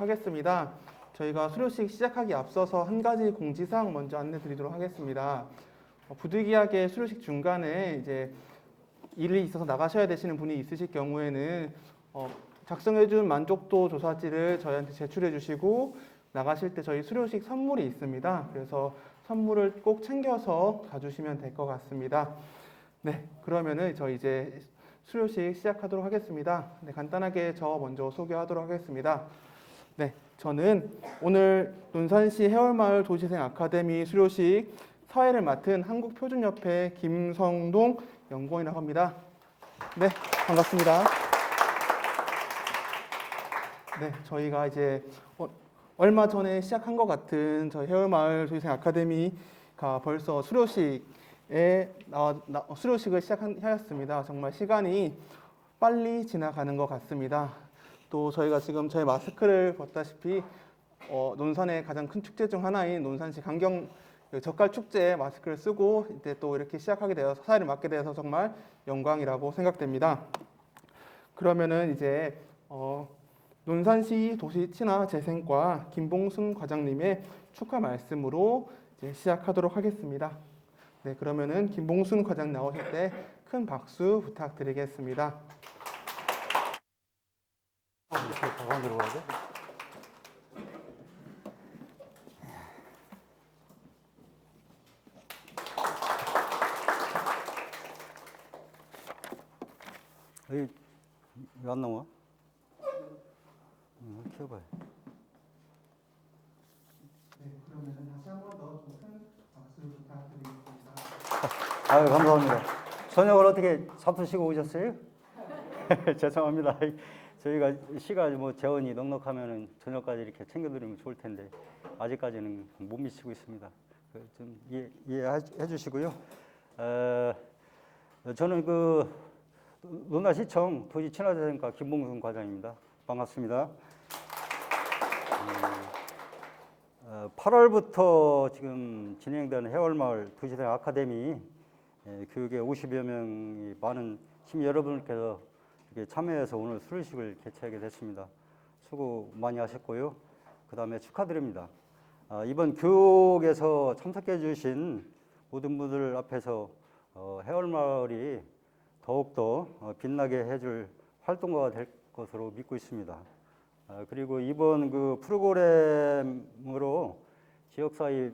하겠습니다. 저희가 수료식 시작하기 앞서서 한 가지 공지사항 먼저 안내 드리도록 하겠습니다. 부득이하게 수료식 중간에 이제 일이 있어서 나가셔야 되시는 분이 있으실 경우에는 작성해준 만족도 조사지를 저희한테 제출해 주시고 나가실 때 저희 수료식 선물이 있습니다. 그래서 선물을 꼭 챙겨서 가주시면 될 것 같습니다. 네, 그러면은 저희 이제 수료식 시작하도록 하겠습니다. 네, 간단하게 저 먼저 소개하도록 하겠습니다. 네, 저는 오늘 논산시 해월마을 도시생 아카데미 수료식 사회를 맡은 한국표준협회 김성동 연구원이라고 합니다. 네, 반갑습니다. 네, 저희가 이제 얼마 전에 시작한 것 같은 저희 해월마을 도시생 아카데미가 벌써 수료식을 시작하였습니다. 정말 시간이 빨리 지나가는 것 같습니다. 또 저희가 지금 저희 마스크를 봤다시피 논산의 가장 큰 축제 중 하나인 논산시 강경 젓갈 축제에 마스크를 쓰고 이제 또 이렇게 시작하게 되어서 사회를 맡게 되어서 정말 영광이라고 생각됩니다. 그러면은 이제 논산시 도시친화재생과 김봉순 과장님의 축하 말씀으로 이제 시작하도록 하겠습니다. 네, 그러면은 김봉순 과장 나오실 때 큰 박수 부탁드리겠습니다. 이렇게 가방 들어가야 돼? 여기 왜 안 나와? 키워봐요. 네, 그러면 다시 한 번 더 큰 박수 부탁드리겠습니다. 아유, 감사합니다. 저녁을 어떻게 잡수시고 오셨어요? 죄송합니다. 저희가 시가 재원이 넉넉하면은 저녁까지 이렇게 챙겨드리면 좋을 텐데 아직까지는 못 미치고 있습니다. 좀 이해해 주시고요. 저는 논산시청 도시친화재생과 김봉순 과장입니다. 반갑습니다. 8월부터 지금 진행되는 해월마을 도시생 아카데미 교육에 50여 명이 많은 시민 여러분께서 이렇게 참여해서 오늘 수료식을 개최하게 됐습니다. 수고 많이 하셨고요. 그 다음에 축하드립니다. 이번 교육에서 참석해 주신 모든 분들 앞에서 해월마을이 더욱더 빛나게 해줄 활동가가 될 것으로 믿고 있습니다. 그리고 이번 프로그램으로 지역사회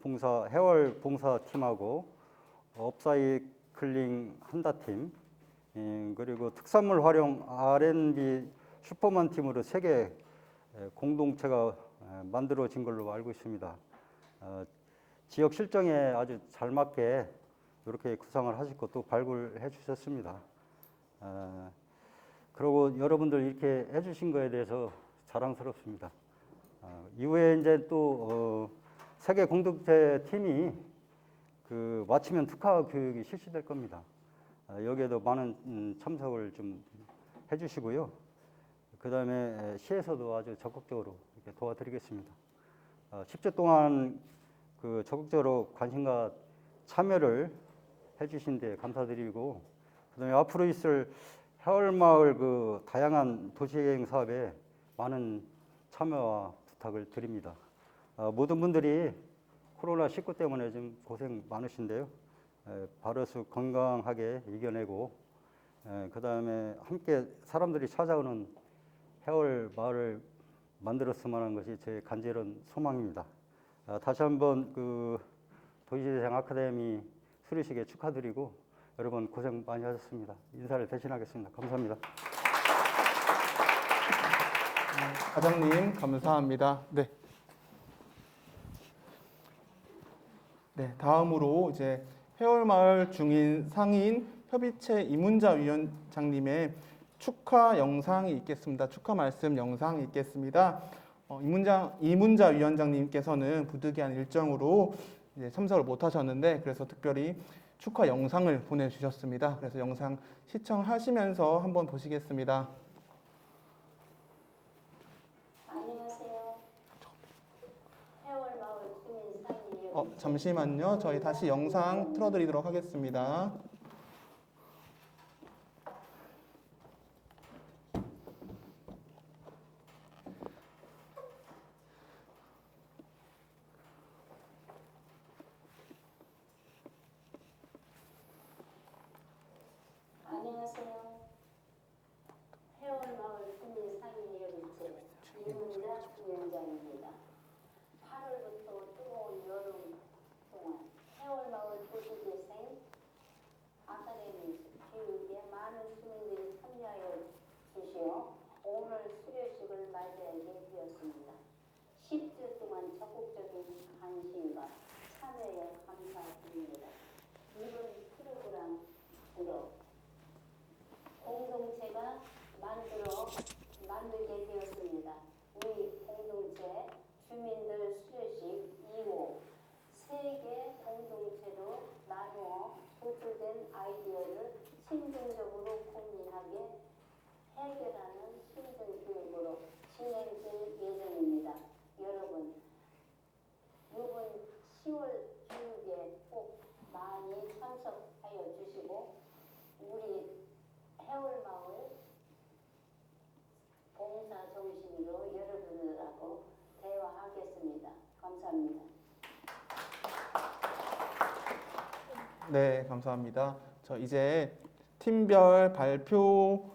봉사, 해월 봉사팀하고 업사이클링 한다팀, 그리고 특산물 활용 R&B 슈퍼만 팀으로 3개 공동체가 만들어진 걸로 알고 있습니다. 지역 실정에 아주 잘 맞게 이렇게 구상을 하시고 또 발굴해 주셨습니다. 그리고 여러분들 이렇게 해주신 거에 대해서 자랑스럽습니다. 이후에 이제 또 세계 공동체 팀이 마치면 특화 교육이 실시될 겁니다. 여기에도 많은 참석을 좀 해주시고요. 그 다음에 시에서도 아주 적극적으로 이렇게 도와드리겠습니다. 10주 동안 적극적으로 관심과 참여를 해주신 데 감사드리고, 그 다음에 앞으로 있을 해월마을 다양한 도시계획 사업에 많은 참여와 부탁을 드립니다. 모든 분들이 코로나19 때문에 좀 고생 많으신데요. 바로서 건강하게 이겨내고, 그 다음에 함께 사람들이 찾아오는 해월마을을 만들었으면 하는 것이 제 간절한 소망입니다. 다시 한번 도시재생 아카데미 수료식에 축하드리고 여러분 고생 많이 하셨습니다. 인사를 대신하겠습니다. 감사합니다. 과장님 감사합니다. 네. 네, 다음으로 이제 해월마을 중인 상인 협의체 이문자 위원장님의 축하 영상이 있겠습니다. 축하 말씀 영상이 있겠습니다. 이문자 위원장님께서는 부득이한 일정으로 이제 참석을 못 하셨는데 그래서 특별히 축하 영상을 보내주셨습니다. 그래서 영상 시청하시면서 한번 보시겠습니다. 안녕하세요. 해월마을 주민 상인이요. 잠시만요. 저희 다시 영상 틀어드리도록 하겠습니다. 감사드립니다. 8월부터 뜨거운 여름 동안 해월마을 도시재생 아카데미 교육에 많은 시민들이 참여하여 주시어 오늘 수료식을 맞이하게 되었습니다. 10주 동안 적극적인 관심과 참여에 감사드립니다. 이번 프로그램으로 공동체가 만들게 되었습니다. 우리 공동체 주민들 수료식 2호 세개 공동체로 나누어 도출된 아이디어를 심층적으로 고민하게 해결하는 심층교육으로 진행될 예정입니다. 여러분, 이번 10월 교육에 꼭 많이 참석하여 주시고 우리 해월마을 봉사 정신으로 여러분들하고 대화하겠습니다. 감사합니다. 네, 감사합니다. 저 이제 팀별 발표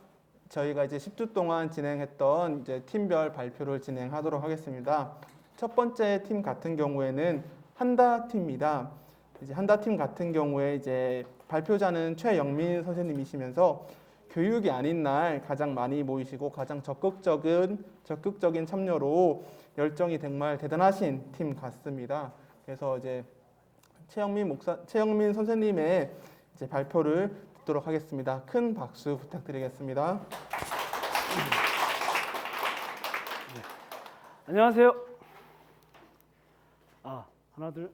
저희가 이제 10주 동안 진행했던 이제 팀별 발표를 진행하도록 하겠습니다. 첫 번째 팀 같은 경우에는 한다 팀입니다. 이제 한다 팀 같은 경우에 이제 발표자는 최영민 선생님이시면서 교육이 아닌 날 가장 많이 모이시고 가장 적극적인 참여로 열정이 정말 대단하신 팀 같습니다. 그래서 이제 최영민 선생님의 이제 발표를 듣도록 하겠습니다. 큰 박수 부탁드리겠습니다. 안녕하세요. 하나 둘.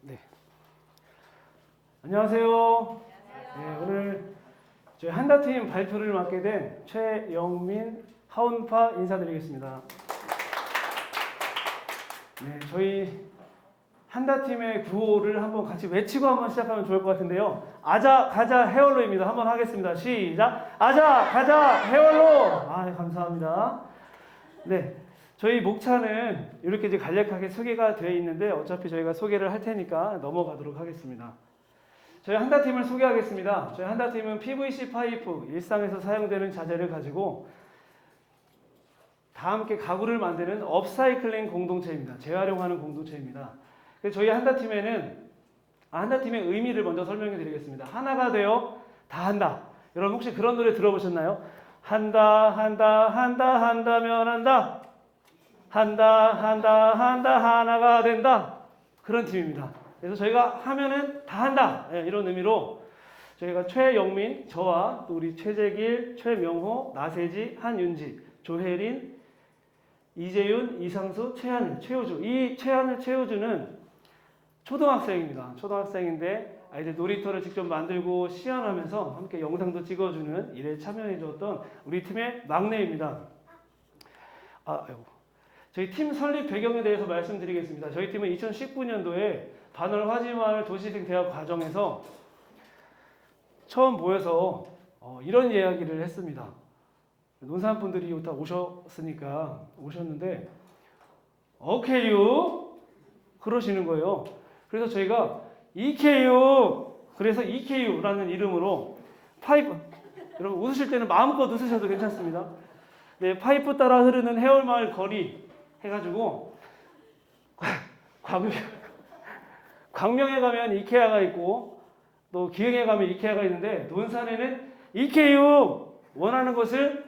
네. 안녕하세요. 네, 오늘 저희 한다팀 발표를 맡게 된 최영민 하운파 인사드리겠습니다. 네, 저희 한다팀의 구호를 한번 같이 외치고 한번 시작하면 좋을 것 같은데요. 아자 가자 해월로입니다. 한번 하겠습니다. 시작. 아자 가자 해월로. 감사합니다. 네, 저희 목차는 이렇게 이제 간략하게 소개가 되어 있는데 어차피 저희가 소개를 할 테니까 넘어가도록 하겠습니다. 저희 한다팀을 소개하겠습니다. 저희 한다팀은 PVC 파이프, 일상에서 사용되는 자재를 가지고 다 함께 가구를 만드는 업사이클링 공동체입니다. 재활용하는 공동체입니다. 그래서 저희 한다팀에는 한다팀의 의미를 먼저 설명해 드리겠습니다. 하나가 되어 다 한다. 여러분 혹시 그런 노래 들어보셨나요? 한다면 한다. 한다 하나가 된다. 그런 팀입니다. 그래서 저희가 하면은 다 한다. 이런 의미로 저희가 최영민, 저와 또 우리 최재길, 최명호, 나세지, 한윤지, 조혜린, 이재윤, 이상수, 최하늘, 최호주. 이 최하늘, 최호주는 초등학생입니다. 초등학생인데 아이들 놀이터를 직접 만들고 시연하면서 함께 영상도 찍어주는 일에 참여해주었던 우리 팀의 막내입니다. 저희 팀 설립 배경에 대해서 말씀드리겠습니다. 저희 팀은 2019년도에 반월 화지마을 도시생 대학 과정에서 처음 모여서 이런 이야기를 했습니다. 논산분들이 다 오셨는데 오케이요 그러시는 거예요. 그래서 저희가 EKU 그래서 EKU라는 이름으로 파이프 여러분 웃으실 때는 마음껏 웃으셔도 괜찮습니다. 네, 파이프 따라 흐르는 해월마을 거리 해가지고 광명에 가면 이케아가 있고 또 기흥에 가면 이케아가 있는데 논산에는 EKU 원하는 것을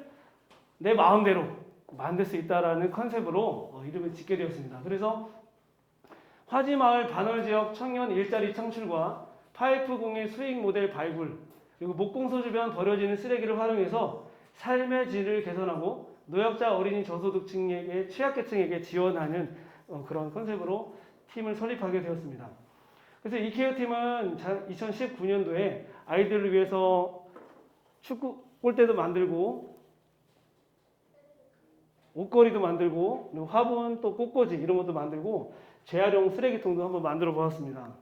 내 마음대로 만들 수 있다라는 컨셉으로 이름을 짓게 되었습니다. 그래서 화지마을 반월 지역 청년 일자리 창출과 파이프 공예 수익 모델 발굴 그리고 목공소 주변 버려지는 쓰레기를 활용해서 삶의 질을 개선하고 노약자 어린이 저소득층에게 취약계층에게 지원하는 그런 컨셉으로 팀을 설립하게 되었습니다. 그래서 이케어 팀은 2019년도에 아이들을 위해서 축구 골대도 만들고 옷걸이도 만들고 화분 또 꽃꽂이 이런 것도 만들고 재활용 쓰레기통도 한번 만들어 보았습니다.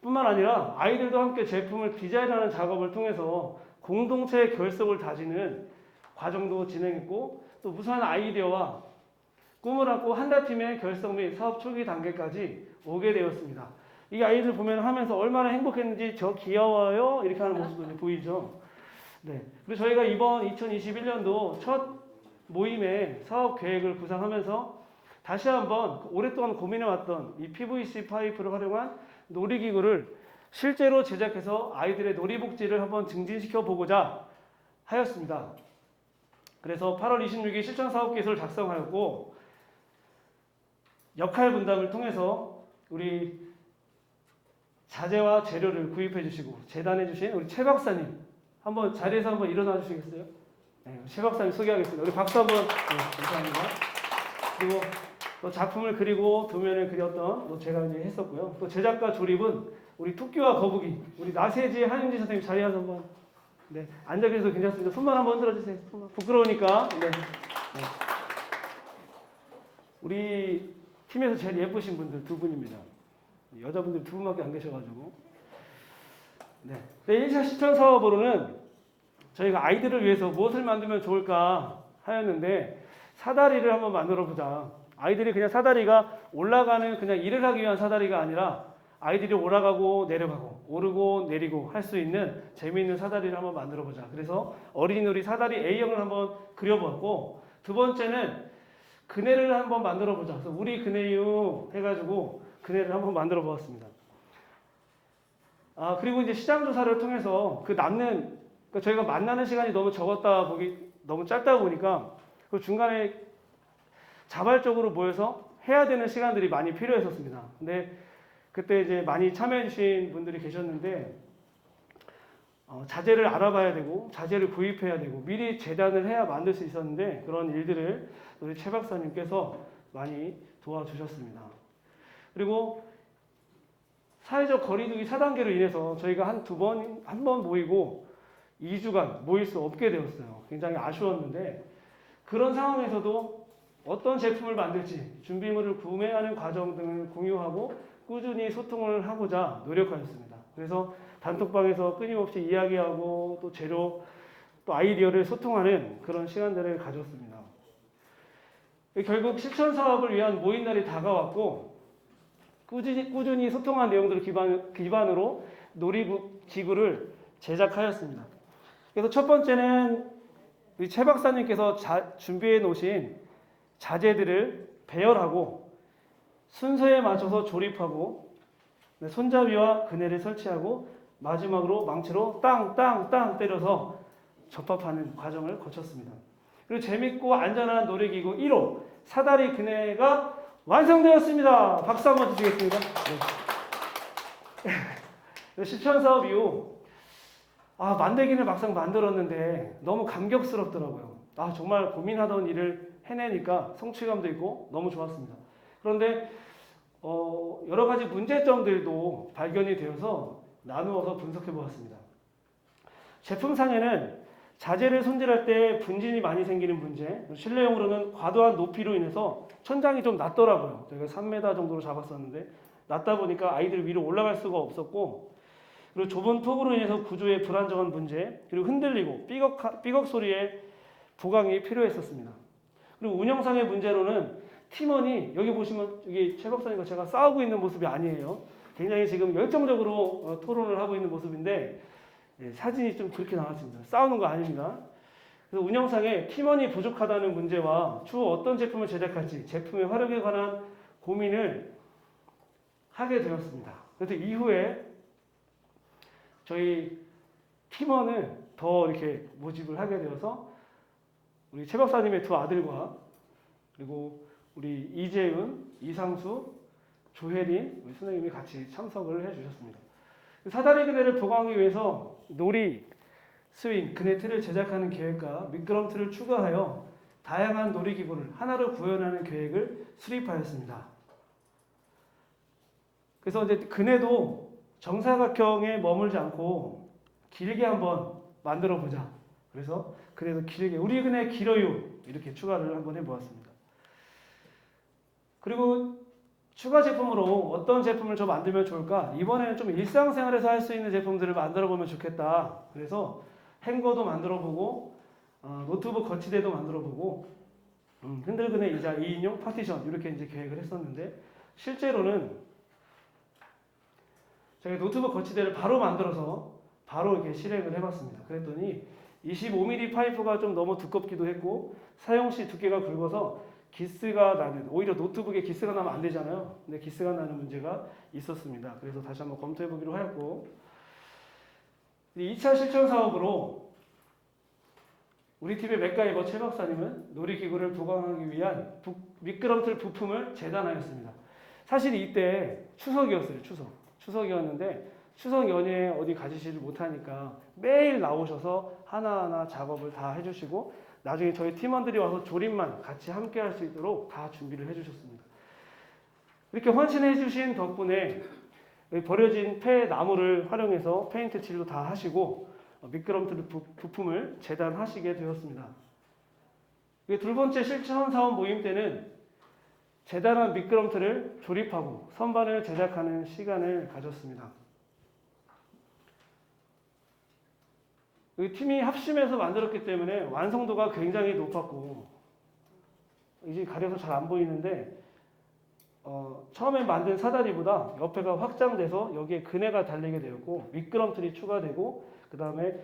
뿐만 아니라 아이들도 함께 제품을 디자인하는 작업을 통해서 공동체의 결속을 다지는 과정도 진행했고 또 무수한 아이디어와 꿈을 안고 한다팀의 결성 및 사업 초기 단계까지 오게 되었습니다. 이 아이들 보면 하면서 얼마나 행복했는지 저 귀여워요 이렇게 하는 모습도 이제 보이죠. 네. 그리고 저희가 이번 2021년도 첫 모임에 사업 계획을 구상하면서 다시 한번 오랫동안 고민해왔던 이 PVC 파이프를 활용한 놀이기구를 실제로 제작해서 아이들의 놀이복지를 한번 증진시켜 보고자 하였습니다. 그래서 8월 26일 실천 사업 계획서를 작성하였고 역할 분담을 통해서 우리 자재와 재료를 구입해 주시고 제단해 주신 우리 최 박사님 한번 자리에서 한번 일어나 주시겠어요? 네, 최 박사님 소개하겠습니다. 우리 박수 한번. 네, 감사합니다. 그리고 또 작품을 그리고 도면을 그렸던 또 제가 이제 했었고요. 또 제작과 조립은 우리 토끼와 거북이 우리 나세지 한윤지 선생님 자리에서 한번 네, 앉아 계셔도 괜찮습니다. 손만 한번 흔들어 주세요. 손만. 부끄러우니까. 네. 네. 우리 팀에서 제일 예쁘신 분들 두 분입니다. 여자분들 두 분밖에 안 계셔가지고. 네. 1차 실천 사업으로는 저희가 아이들을 위해서 무엇을 만들면 좋을까 하였는데 사다리를 한번 만들어 보자. 아이들이 그냥 사다리가 올라가는 그냥 일을 하기 위한 사다리가 아니라 아이들이 올라가고 내려가고 오르고 내리고 할 수 있는 재미있는 사다리를 한번 만들어 보자. 그래서 어린이놀이 사다리 A형을 한번 그려보았고 두 번째는 그네를 한번 만들어 보자. 그래서 우리 그네유 해가지고 그네를 한번 만들어 보았습니다. 그리고 이제 시장 조사를 통해서 그 남는 그러니까 저희가 만나는 시간이 너무 너무 짧다 보니까 그 중간에 자발적으로 모여서 해야 되는 시간들이 많이 필요했었습니다. 근데 그때 이제 많이 참여해주신 분들이 계셨는데 자재를 알아봐야 되고 자재를 구입해야 되고 미리 재단을 해야 만들 수 있었는데 그런 일들을 우리 최 박사님께서 많이 도와주셨습니다. 그리고 사회적 거리두기 4단계로 인해서 저희가 한 번 모이고 2주간 모일 수 없게 되었어요. 굉장히 아쉬웠는데 그런 상황에서도 어떤 제품을 만들지 준비물을 구매하는 과정 등을 공유하고 꾸준히 소통을 하고자 노력하였습니다. 그래서 단톡방에서 끊임없이 이야기하고 또 재료 또 아이디어를 소통하는 그런 시간들을 가졌습니다. 결국 실천 사업을 위한 모임 날이 다가왔고 꾸준히 소통한 내용들을 기반으로 놀이기구를 제작하였습니다. 그래서 첫 번째는 우리 최 박사님께서 준비해 놓으신 자재들을 배열하고 순서에 맞춰서 조립하고 손잡이와 그네를 설치하고 마지막으로 망치로 땅 때려서 접합하는 과정을 거쳤습니다. 그리고 재밌고 안전한 놀이기구 1호 사다리 그네가 완성되었습니다. 박수 한번 주시겠습니다. 네. 실천 사업 이후 만들기는 막상 만들었는데 너무 감격스럽더라고요. 정말 고민하던 일을 해내니까 성취감도 있고 너무 좋았습니다. 그런데 여러 가지 문제점들도 발견이 되어서 나누어서 분석해 보았습니다. 제품상에는 자재를 손질할 때 분진이 많이 생기는 문제, 실내용으로는 과도한 높이로 인해서 천장이 좀 낮더라고요. 저희가 3m 정도로 잡았었는데 낮다 보니까 아이들 위로 올라갈 수가 없었고 그리고 좁은 폭으로 인해서 구조의 불안정한 문제, 그리고 흔들리고 삐걱 소리의 보강이 필요했었습니다. 그리고 운영상의 문제로는 팀원이 여기 보시면 여기 최 박사님과 제가 싸우고 있는 모습이 아니에요. 굉장히 지금 열정적으로 토론을 하고 있는 모습인데 사진이 좀 그렇게 나왔습니다. 싸우는 거 아닙니다. 그래서 운영상에 팀원이 부족하다는 문제와 추후 어떤 제품을 제작할지 제품의 활용에 관한 고민을 하게 되었습니다. 그래서 이후에 저희 팀원을 더 이렇게 모집을 하게 되어서 우리 최 박사님의 두 아들과 그리고 우리 이재은, 이상수, 조혜린 우리 선생님이 같이 참석을 해주셨습니다. 사다리 그네를 보강하기 위해서 놀이, 스윙, 그네 틀을 제작하는 계획과 미끄럼틀을 추가하여 다양한 놀이기구를 하나로 구현하는 계획을 수립하였습니다. 그래서 이제 그네도 정사각형에 머물지 않고 길게 한번 만들어 보자. 그래서 그네도 길게 우리 그네 길어요 이렇게 추가를 한번 해보았습니다. 그리고 추가 제품으로 어떤 제품을 좀 만들면 좋을까? 이번에는 좀 일상생활에서 할 수 있는 제품들을 만들어 보면 좋겠다. 그래서 행거도 만들어 보고 노트북 거치대도 만들어 보고 흔들그네 의자 2인용 파티션 이렇게 이제 계획을 했었는데 실제로는 저희 노트북 거치대를 바로 만들어서 바로 이렇게 실행을 해봤습니다. 그랬더니 25mm 파이프가 좀 너무 두껍기도 했고 사용 시 두께가 굵어서 기스가 나는, 오히려 노트북에 기스가 나면 안 되잖아요. 근데 기스가 나는 문제가 있었습니다. 그래서 다시 한번 검토해보기로 하였고, 2차 실천 사업으로 우리 팀의 맥가이버 최 박사님은 놀이기구를 보강하기 위한 미끄럼틀 부품을 재단하였습니다. 사실 이때 추석이었어요. 추석이었는데 추석 연휴에 어디 가시지를 못하니까 매일 나오셔서 하나하나 작업을 다 해주시고 나중에 저희 팀원들이 와서 조립만 같이 함께 할 수 있도록 다 준비를 해주셨습니다. 이렇게 헌신해 주신 덕분에 버려진 폐 나무를 활용해서 페인트 칠도 다 하시고 미끄럼틀 부품을 재단하시게 되었습니다. 두 번째 실천 사업 모임 때는 재단한 미끄럼틀을 조립하고 선반을 제작하는 시간을 가졌습니다. 팀이 합심해서 만들었기 때문에 완성도가 굉장히 높았고, 이제 가려서 잘 안 보이는데 처음에 만든 사다리보다 옆에가 확장돼서 여기에 그네가 달리게 되었고 미끄럼틀이 추가되고, 그 다음에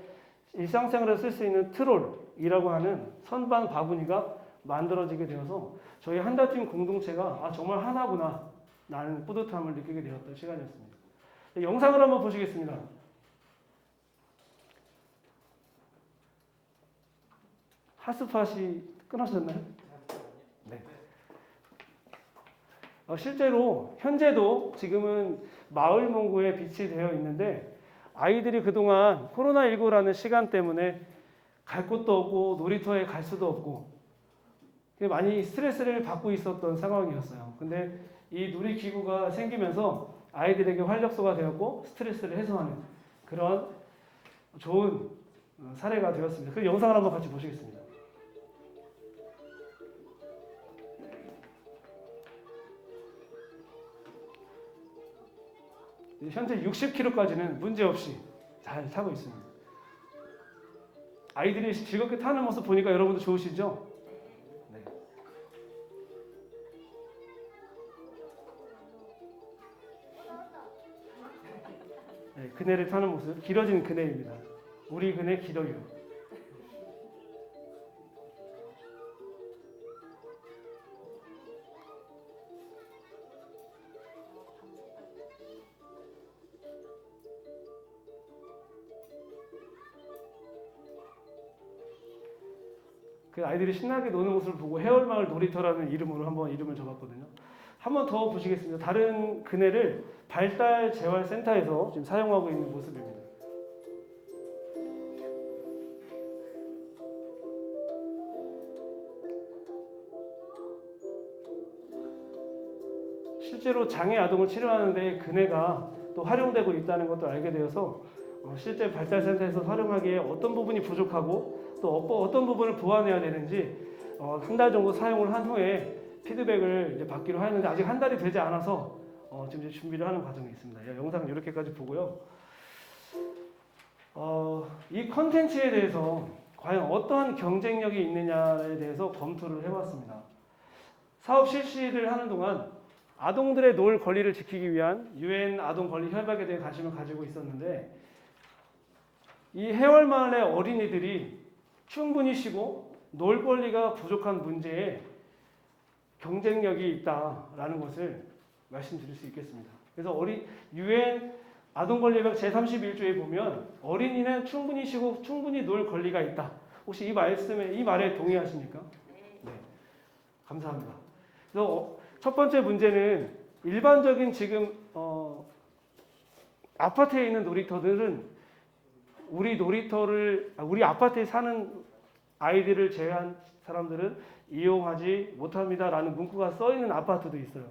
일상생활에 쓸 수 있는 트롤이라고 하는 선반 바구니가 만들어지게 되어서 저희 한다팀 공동체가 정말 하나구나 라는 뿌듯함을 느끼게 되었던 시간이었습니다. 영상을 한번 보시겠습니다. 핫스팟이 끊어졌나요? 네. 실제로 현재도 지금은 마을 문구에 빛이 되어 있는데 아이들이 그동안 코로나19라는 시간 때문에 갈 곳도 없고 놀이터에 갈 수도 없고 많이 스트레스를 받고 있었던 상황이었어요. 근데 이 놀이기구가 생기면서 아이들에게 활력소가 되었고 스트레스를 해소하는 그런 좋은 사례가 되었습니다. 그 영상을 한번 같이 보시겠습니다. 현재 60km까지는 문제없이 잘 타고 있습니다. 아이들이 즐겁게 타는 모습 보니까 여러분도 좋으시죠? 네. 네, 그네를 타는 모습, 길어진 그네입니다. 우리 그네 길어요. 그 아이들이 신나게 노는 모습을 보고 해월마을 놀이터라는 이름으로 한번 이름을 적었거든요. 한번 더 보시겠습니다. 다른 그네를 발달 재활센터에서 지금 사용하고 있는 모습입니다. 실제로 장애 아동을 치료하는데 그네가 또 활용되고 있다는 것도 알게 되어서 실제 발달센터에서 활용하기에 어떤 부분이 부족하고 또 어떤 부분을 보완해야 되는지 한 달 정도 사용을 한 후에 피드백을 이제 받기로 하였는데 아직 한 달이 되지 않아서 지금 이제 준비를 하는 과정에 있습니다. 영상은 이렇게까지 보고요. 이 컨텐츠에 대해서 과연 어떠한 경쟁력이 있느냐에 대해서 검토를 해봤습니다. 사업 실시를 하는 동안 아동들의 놀 권리를 지키기 위한 UN 아동 권리 협약에 대해 관심을 가지고 있었는데 이 해월마을의 어린이들이 충분히 쉬고 놀 권리가 부족한 문제에 경쟁력이 있다라는 것을 말씀드릴 수 있겠습니다. 그래서 UN 아동권리협약 제31조에 보면 어린이는 충분히 쉬고 충분히 놀 권리가 있다. 혹시 이 말에 동의하십니까? 네. 감사합니다. 그래서 첫 번째 문제는 일반적인 지금 아파트에 있는 놀이터들은 우리 아파트에 사는 아이들을 제외한 사람들은 이용하지 못합니다라는 문구가 써 있는 아파트도 있어요.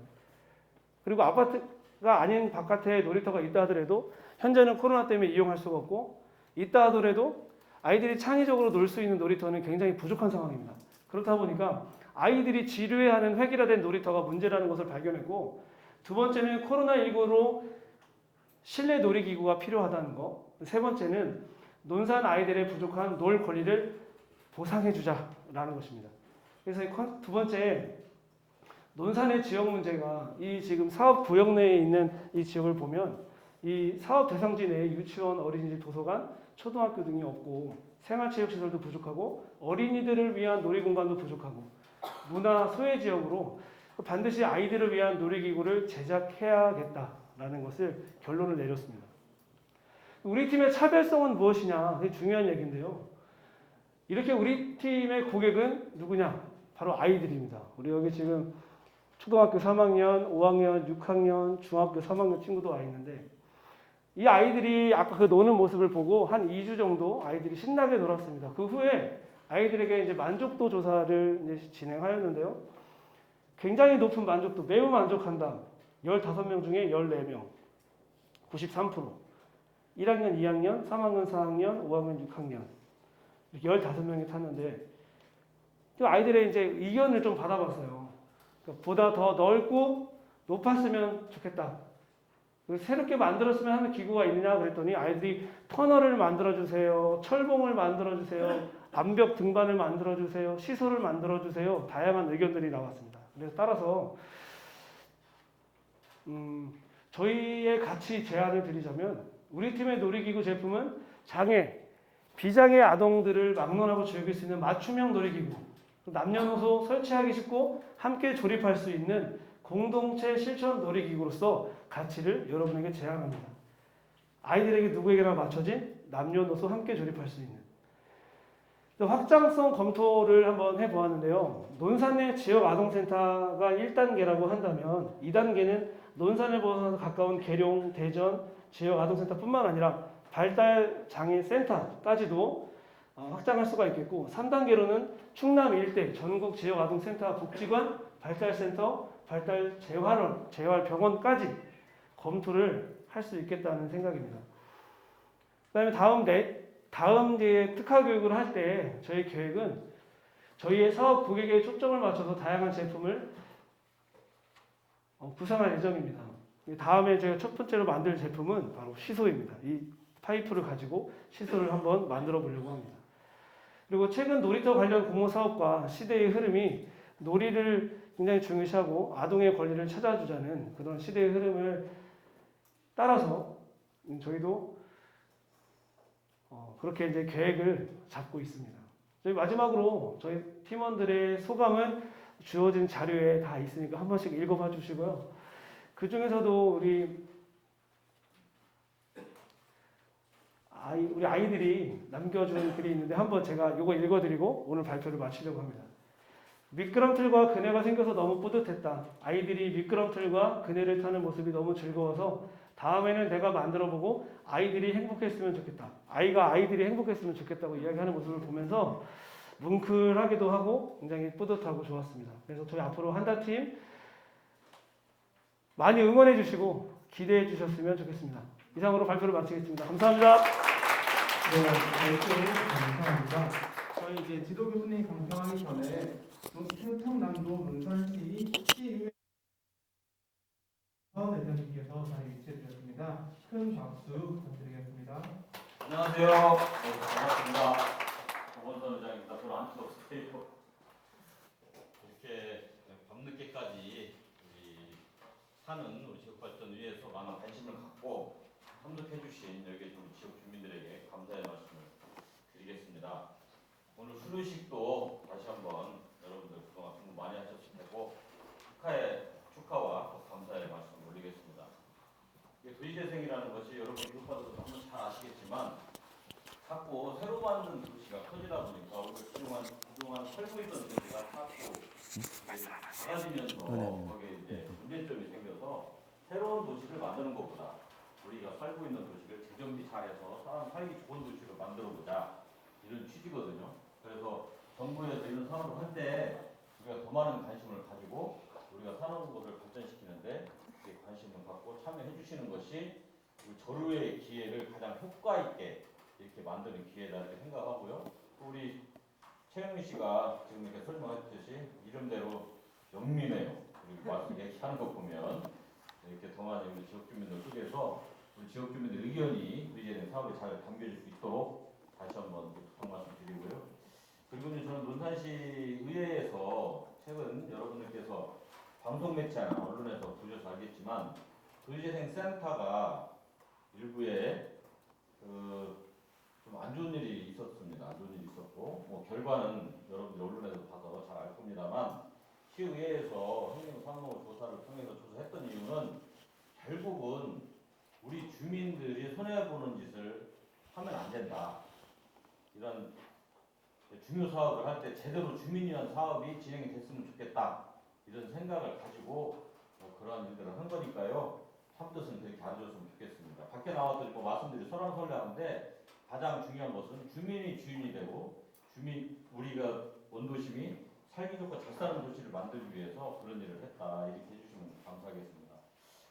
그리고 아파트가 아닌 바깥에 놀이터가 있다 하더라도 현재는 코로나 때문에 이용할 수가 없고 있다 하더라도 아이들이 창의적으로 놀 수 있는 놀이터는 굉장히 부족한 상황입니다. 그렇다 보니까 아이들이 지루해하는 획일화된 놀이터가 문제라는 것을 발견했고, 두 번째는 코로나19로 실내 놀이기구가 필요하다는 거, 세 번째는 논산 아이들의 부족한 놀 권리를 보상해주자라는 것입니다. 그래서 두 번째, 논산의 지역 문제가 이 지금 사업 구역 내에 있는 이 지역을 보면 이 사업 대상지 내에 유치원, 어린이집, 도서관, 초등학교 등이 없고 생활체육시설도 부족하고 어린이들을 위한 놀이공간도 부족하고 문화 소외 지역으로 반드시 아이들을 위한 놀이기구를 제작해야겠다라는 것을 결론을 내렸습니다. 우리 팀의 차별성은 무엇이냐? 되게 중요한 얘기인데요. 이렇게 우리 팀의 고객은 누구냐? 바로 아이들입니다. 우리 여기 지금 초등학교 3학년, 5학년, 6학년, 중학교 3학년 친구도 와 있는데 이 아이들이 아까 그 노는 모습을 보고 한 2주 정도 아이들이 신나게 놀았습니다. 그 후에 아이들에게 이제 만족도 조사를 이제 진행하였는데요. 굉장히 높은 만족도, 매우 만족한다. 15명 중에 14명, 93%. 1학년, 2학년, 3학년, 4학년, 5학년, 6학년. 이렇게 15명이 탔는데 그 아이들의 이제 의견을 좀 받아봤어요. 그러니까 보다 더 넓고 높았으면 좋겠다. 새롭게 만들었으면 하는 기구가 있느냐 그랬더니 아이들이 터널을 만들어주세요. 철봉을 만들어주세요. 암벽 등반을 만들어주세요. 시설을 만들어주세요. 다양한 의견들이 나왔습니다. 그래서 따라서 저희의 같이 제안을 드리자면 우리 팀의 놀이기구 제품은 장애, 비장애 아동들을 막론하고 즐길 수 있는 맞춤형 놀이기구, 남녀노소 설치하기 쉽고 함께 조립할 수 있는 공동체 실천 놀이기구로서 가치를 여러분에게 제안합니다. 아이들에게 누구에게나 맞춰진 남녀노소 함께 조립할 수 있는 확장성 검토를 한번 해보았는데요. 논산의 지역 아동센터가 1단계라고 한다면 2단계는 논산을 벗어나서 가까운 계룡, 대전 지역 아동센터뿐만 아니라 발달장애센터까지도 확장할 수가 있겠고 3단계로는 충남 일대 전국 지역 아동센터 복지관, 발달센터, 발달재활원, 재활병원까지 검토를 할 수 있겠다는 생각입니다. 그다음에 다음 이제 특화 교육을 할 때 저희 계획은 저희의 사업 고객에 초점을 맞춰서 다양한 제품을 구상할 예정입니다. 다음에 제가 첫 번째로 만들 제품은 바로 시소입니다. 이 파이프를 가지고 시소를 한번 만들어 보려고 합니다. 그리고 최근 놀이터 관련 공모 사업과 시대의 흐름이 놀이를 굉장히 중요시하고 아동의 권리를 찾아주자는 그런 시대의 흐름을 따라서 저희도 그렇게 이제 계획을 잡고 있습니다. 저희 마지막으로 저희 팀원들의 소감은 주어진 자료에 다 있으니까 한 번씩 읽어봐 주시고요. 그 중에서도 우리 아이들이 남겨준 글이 있는데 한번 제가 이거 읽어드리고 오늘 발표를 마치려고 합니다. 미끄럼틀과 그네가 생겨서 너무 뿌듯했다. 아이들이 미끄럼틀과 그네를 타는 모습이 너무 즐거워서 다음에는 내가 만들어보고 아이들이 행복했으면 좋겠다. 아이들이 행복했으면 좋겠다고 이야기하는 모습을 보면서 뭉클하기도 하고 굉장히 뿌듯하고 좋았습니다. 그래서 저희 앞으로 한다팀 많이 응원해 주시고 기대해 주셨으면 좋겠습니다. 이상으로 발표를 마치겠습니다. 감사합니다. 네, 감사합니다. 저희 이제 지도 교수님 강평하기 전에 충청남도 논산시 시의회 대표님께서 자리에 위치해 주셨습니다. 큰 박수 부탁드리겠습니다. 안녕하세요. 반갑습니다. 정원선 의장입니다. 별로 안 추웠어요. 이렇게 밤늦게까지 우리 사는 우리 지역발전위에서 많은 관심을 갖고 참석해주신 여기 지역 주민들에게 감사의 말씀을 드리겠습니다. 오늘 수료식도 다시 한번 여러분들 그동안 공부 많이 하셨을 테고 축하와 감사의 말씀을 올리겠습니다. 도시재생이라는 것이 여러분 교육받아서 너무 잘 아시겠지만 자꾸 새로 만든 도시가 커지다 보니까 우리가 그동안 살고 있던 도시가 자꾸 작아지면서 거기에 이제 문제점이 생겨서 새로운 도시를 만드는 것보다 우리가 살고 있는 도시를 재정비 잘해서 사람 살기 좋은 도시를 만들어보자 이런 취지거든요. 그래서 정부에서 이런 사업을 할 때 우리가 더 많은 관심을 가지고 우리가 사는 곳을 발전시키는데 관심을 갖고 참여해 주시는 것이 저루의 기회를 가장 효과 있게 이렇게 만드는 기회다 이렇게 생각하고요. 우리 최영민 씨가 지금 이렇게 설명했듯이 이름대로 영민해요. 그리고 말씀 얘기하는 거 보면 이렇게 더 많이 우리 지역 주민들 속에서 우리 지역 주민들 의견이 의제된 사업에 잘 담겨질 수 있도록 다시 한번 부탁 말씀드리고요. 그리고 저는 논산시 의회에서 최근 여러분들께서 방송 매체나 언론에서 보셔서 알겠지만 도시재생 센터가 일부에 좀 안 좋은 일이 있었습니다. 안 좋은 일이 있었고 뭐 결과는 여러분들 언론에서 봐서 잘 알 겁니다만 시의회에서 행정상무 조사를 통해서 조사했던 이유는 결국은 우리 주민들이 손해보는 짓을 하면 안 된다. 이런 중요 사업을 할 때 제대로 주민을 위한 사업이 진행이 됐으면 좋겠다. 이런 생각을 가지고 그러한 일들을 한 거니까요. 참뜻은 그렇게 안 줬으면 좋겠습니다. 밖에 나와서 뭐 말씀드리 설왕설래하는데 가장 중요한 것은 주민이 주인이 되고 우리가 원도심이 살기 좋고 잘 사는 도시를 만들기 위해서 그런 일을 했다. 이렇게 해주시면 감사하겠습니다.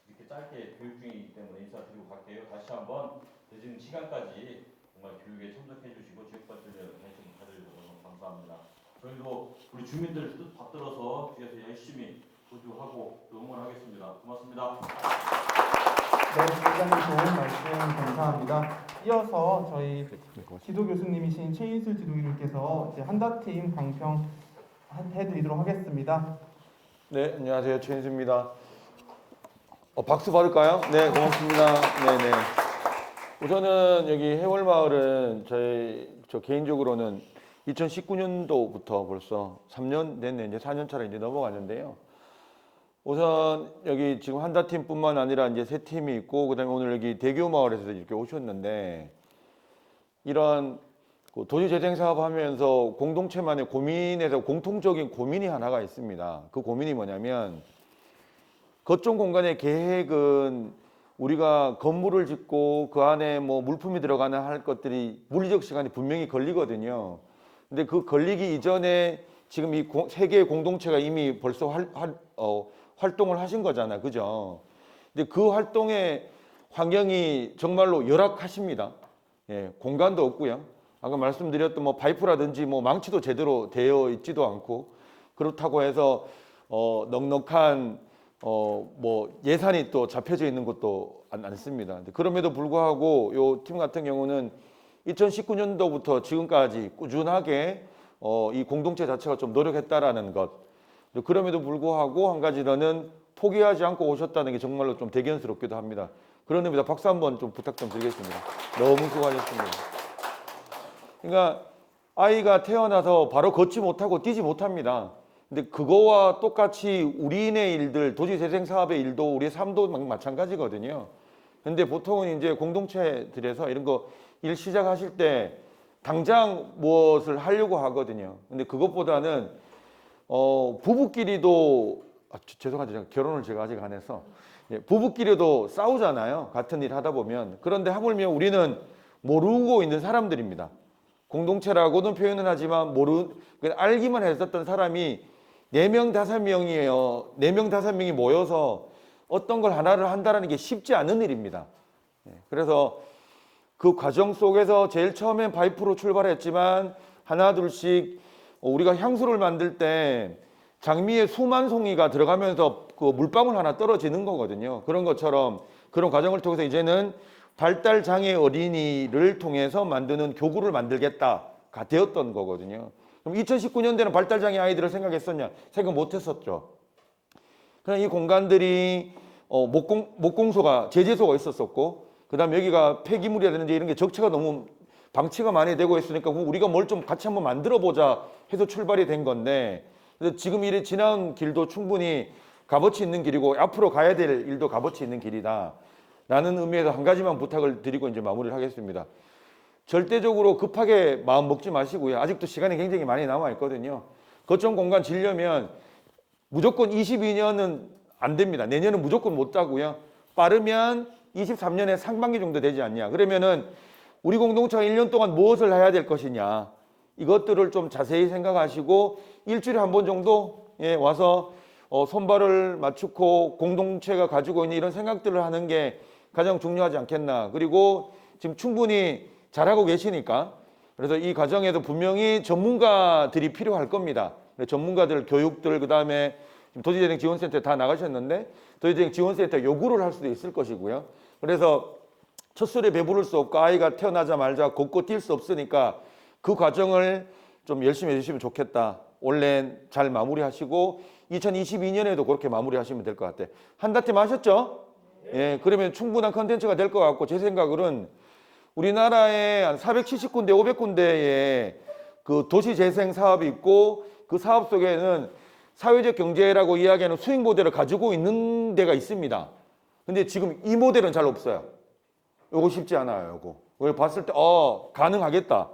이렇게 짧게 교육 중이기 때문에 인사드리고 갈게요. 다시 한번 늦은 시간까지 정말 교육에 참석해 주시고 지역발전에 관심 가져주셔서 감사합니다. 저희도 우리 주민들 뜻 받들어서 뒤에서 열심히 보조하고 응원하겠습니다. 고맙습니다. 네, 굉장히 좋은 말씀 감사합니다. 이어서 저희 지도 교수님이신 최인술 지도교님께서 이제 한다팀 강평 해드리도록 하겠습니다. 네, 안녕하세요. 최인수입니다. 박수 받을까요? 네, 고맙습니다. 네네. 우선은 여기 해월마을은 저 개인적으로는 2019년도부터 벌써 3년 됐네. 이제 4년차로 이제 넘어갔는데요. 우선 여기 지금 한다팀뿐만 아니라 이제 세 팀이 있고, 그다음에 오늘 여기 대교마을에서 이렇게 오셨는데, 이런 도시재생 사업하면서 공동체만의 고민에서 공통적인 고민이 하나가 있습니다. 그 고민이 뭐냐면, 거점 공간의 계획은 우리가 건물을 짓고 그 안에 뭐 물품이 들어가는 할 것들이 물리적 시간이 분명히 걸리거든요. 근데 그 걸리기 이전에 지금 이 세 개의 공동체가 이미 벌써 활동을 하신 거잖아요. 그죠? 근데 그 활동의 환경이 정말로 열악하십니다. 예, 공간도 없고요. 아까 말씀드렸던 뭐 파이프라든지 뭐 망치도 제대로 되어 있지도 않고, 그렇다고 해서 넉넉한 뭐 예산이 또 잡혀져 있는 것도 않습니다. 그럼에도 불구하고 요 팀 같은 경우는 2019년도부터 지금까지 꾸준하게 이 공동체 자체가 좀 노력했다라는 것. 그럼에도 불구하고 한 가지 더는 포기하지 않고 오셨다는 게 정말로 좀 대견스럽기도 합니다. 그런 의미에서 박수 한번 좀 부탁 좀 드리겠습니다. 너무 수고하셨습니다. 그러니까 아이가 태어나서 바로 걷지 못하고 뛰지 못합니다. 근데 그거와 똑같이 우리인의 일들, 도시재생 사업의 일도 우리의 삶도 마찬가지거든요. 근데 보통은 이제 공동체들에서 이런 거 일 시작하실 때 당장 무엇을 하려고 하거든요. 근데 그것보다는 부부끼리도 죄송하죠. 결혼을 제가 아직 안 해서 부부끼리도 싸우잖아요. 같은 일 하다 보면. 그런데 하물며 우리는 모르고 있는 사람들입니다. 공동체라고는 표현은 하지만 알기만 했었던 사람이 4명, 5명이에요. 4명, 5명이 모여서 어떤 걸 하나를 한다는 게 쉽지 않은 일입니다. 그래서 그 과정 속에서 제일 처음엔 파이프로 출발했지만 하나 둘씩 우리가 향수를 만들 때 장미에 수만 송이가 들어가면서 그 물방울 하나 떨어지는 거거든요. 그런 것처럼 그런 과정을 통해서 이제는 발달장애 어린이를 통해서 만드는 교구를 만들겠다가 되었던 거거든요. 그럼 2019년대는 발달장애 아이들을 생각했었냐? 생각 못했었죠. 그냥 이 공간들이 목공소가 제재소가 있었었고, 그 다음에 여기가 폐기물이라든지 이런 게 적체가 너무 방치가 많이 되고 있으니까 우리가 뭘 좀 같이 한번 만들어 보자 해서 출발이 된 건데, 그래서 지금 이래 지나온 길도 충분히 값어치 있는 길이고 앞으로 가야 될 일도 값어치 있는 길이다 라는 의미에서 한 가지만 부탁을 드리고 이제 마무리를 하겠습니다. 절대적으로 급하게 마음 먹지 마시고요. 아직도 시간이 굉장히 많이 남아 있거든요. 거점 공간 지려면 무조건 22년은 안 됩니다. 내년은 무조건 못 따고요. 빠르면 23년에 상반기 정도 되지 않냐. 그러면은 우리 공동체가 1년 동안 무엇을 해야 될 것이냐. 이것들을 좀 자세히 생각하시고 일주일에 한 번 정도 와서 손발을 맞추고 공동체가 가지고 있는 이런 생각들을 하는 게 가장 중요하지 않겠나. 그리고 지금 충분히 잘하고 계시니까, 그래서 이 과정에도 분명히 전문가들이 필요할 겁니다. 전문가들 교육들, 그 다음에 도시재생 지원센터에 다 나가셨는데 도시재생 지원센터 요구를 할 수도 있을 것이고요. 그래서 첫 술에 배부를 수 없고 아이가 태어나자마자 걷고 뛸 수 없으니까 그 과정을 좀 열심히 해주시면 좋겠다. 올해 잘 마무리하시고 2022년에도 그렇게 마무리하시면 될 것 같아요. 한다팀 하셨죠? 예, 그러면 충분한 컨텐츠가 될 것 같고 제 생각으로는 우리나라에 한 470군데, 500군데의 그 도시재생 사업이 있고 그 사업 속에는 사회적 경제라고 이야기하는 수익 모델을 가지고 있는 데가 있습니다. 근데 지금 이 모델은 잘 없어요. 요거 쉽지 않아요, 요거. 그걸 봤을 때, 가능하겠다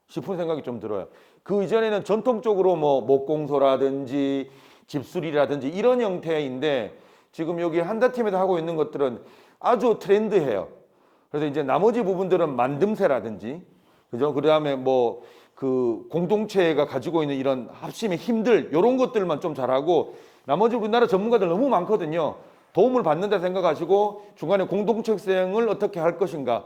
싶은 생각이 좀 들어요. 그 이전에는 전통적으로 뭐 목공소라든지 집수리라든지 이런 형태인데 지금 여기 한다팀에서 하고 있는 것들은 아주 트렌드해요. 그래서 이제 나머지 부분들은 만듦새라든지, 그죠? 그 다음에 뭐 그 공동체가 가지고 있는 이런 합심의 힘들, 이런 것들만 좀 잘하고 나머지 우리나라 전문가들 너무 많거든요. 도움을 받는다 생각하시고 중간에 공동체성을 어떻게 할 것인가.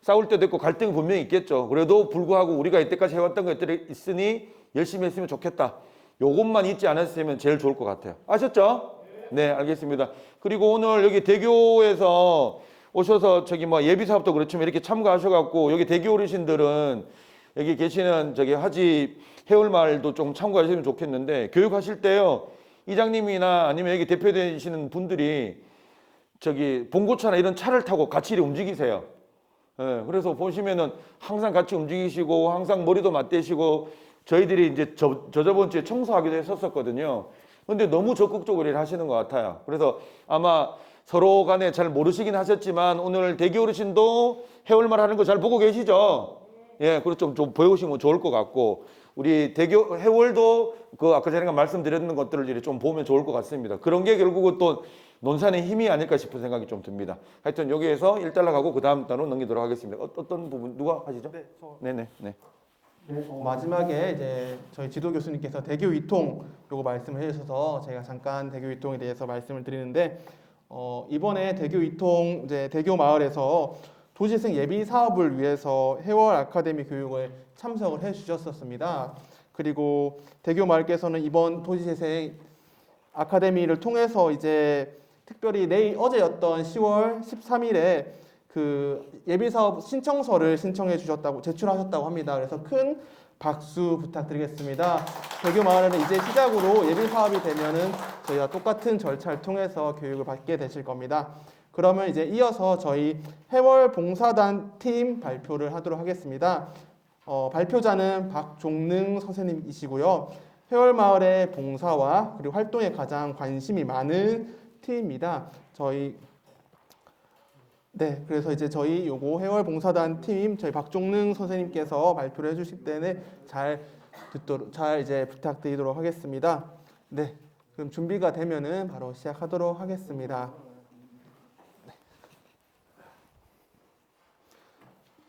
싸울 때도 있고 갈등이 분명히 있겠죠. 그래도 불구하고 우리가 이때까지 해왔던 것들이 있으니 열심히 했으면 좋겠다. 요것만 잊지 않았으면 제일 좋을 것 같아요. 아셨죠? 네, 알겠습니다. 그리고 오늘 여기 대교에서 오셔서 저기 뭐 예비 사업도 그렇지만 이렇게 참가하셔갖고 여기 대교 어르신들은 여기 계시는 저기 하지 해월마을도 좀 참고하시면 좋겠는데 교육하실 때요 이장님이나 아니면 여기 대표되시는 분들이 저기 봉고차나 이런 차를 타고 같이 이렇게 움직이세요. 예, 그래서 보시면은 항상 같이 움직이시고 항상 머리도 맞대시고 저희들이 이제 저번 주에 청소하기도 했었거든요. 근데 너무 적극적으로 일을 하시는 것 같아요. 그래서 아마 서로 간에 잘 모르시긴 하셨지만 오늘 대교 어르신도 해월말 하는 거 잘 보고 계시죠? 예, 그리고 좀 보여주시면 좋을 것 같고 우리 대교 해월도 그 아까 전에 말씀드렸는 것들을 이렇게 좀 보면 좋을 것 같습니다. 그런 게 결국은 또 논산의 힘이 아닐까 싶은 생각이 좀 듭니다. 하여튼 여기에서 1달러 가고 그 다음 단으로 넘기도록 하겠습니다. 어떤 부분 누가 하시죠? 네, 네네. 마지막에 이제 저희 지도 교수님께서 대교 이통 요거 말씀을 해주셔서 제가 잠깐 대교 이통에 대해서 말씀을 드리는데 이번에 대교 이통 이제 대교 마을에서 도시재생 예비 사업을 위해서 해월 아카데미 교육을 참석을 해주셨었습니다. 그리고 대교 마을께서는 이번 도시재생 아카데미를 통해서 이제 특별히 어제였던 10월 13일에 그 예비 사업 신청서를 신청해 주셨다고 제출하셨다고 합니다. 그래서 큰 박수 부탁드리겠습니다. 대교 마을에는 이제 시작으로 예비 사업이 되면은 저희와 똑같은 절차를 통해서 교육을 받게 되실 겁니다. 그러면 이제 이어서 저희 해월 봉사단 팀 발표를 하도록 하겠습니다. 발표자는 박종능 선생님이시고요. 해월 마을의 봉사와 그리고 활동에 가장 관심이 많은 팀입니다. 그래서 이제 저희 요거 해월 봉사단 팀 저희 박종능 선생님께서 발표를 해주실 때는 잘 이제 부탁드리도록 하겠습니다. 네, 그럼 준비가 되면은 바로 시작하도록 하겠습니다.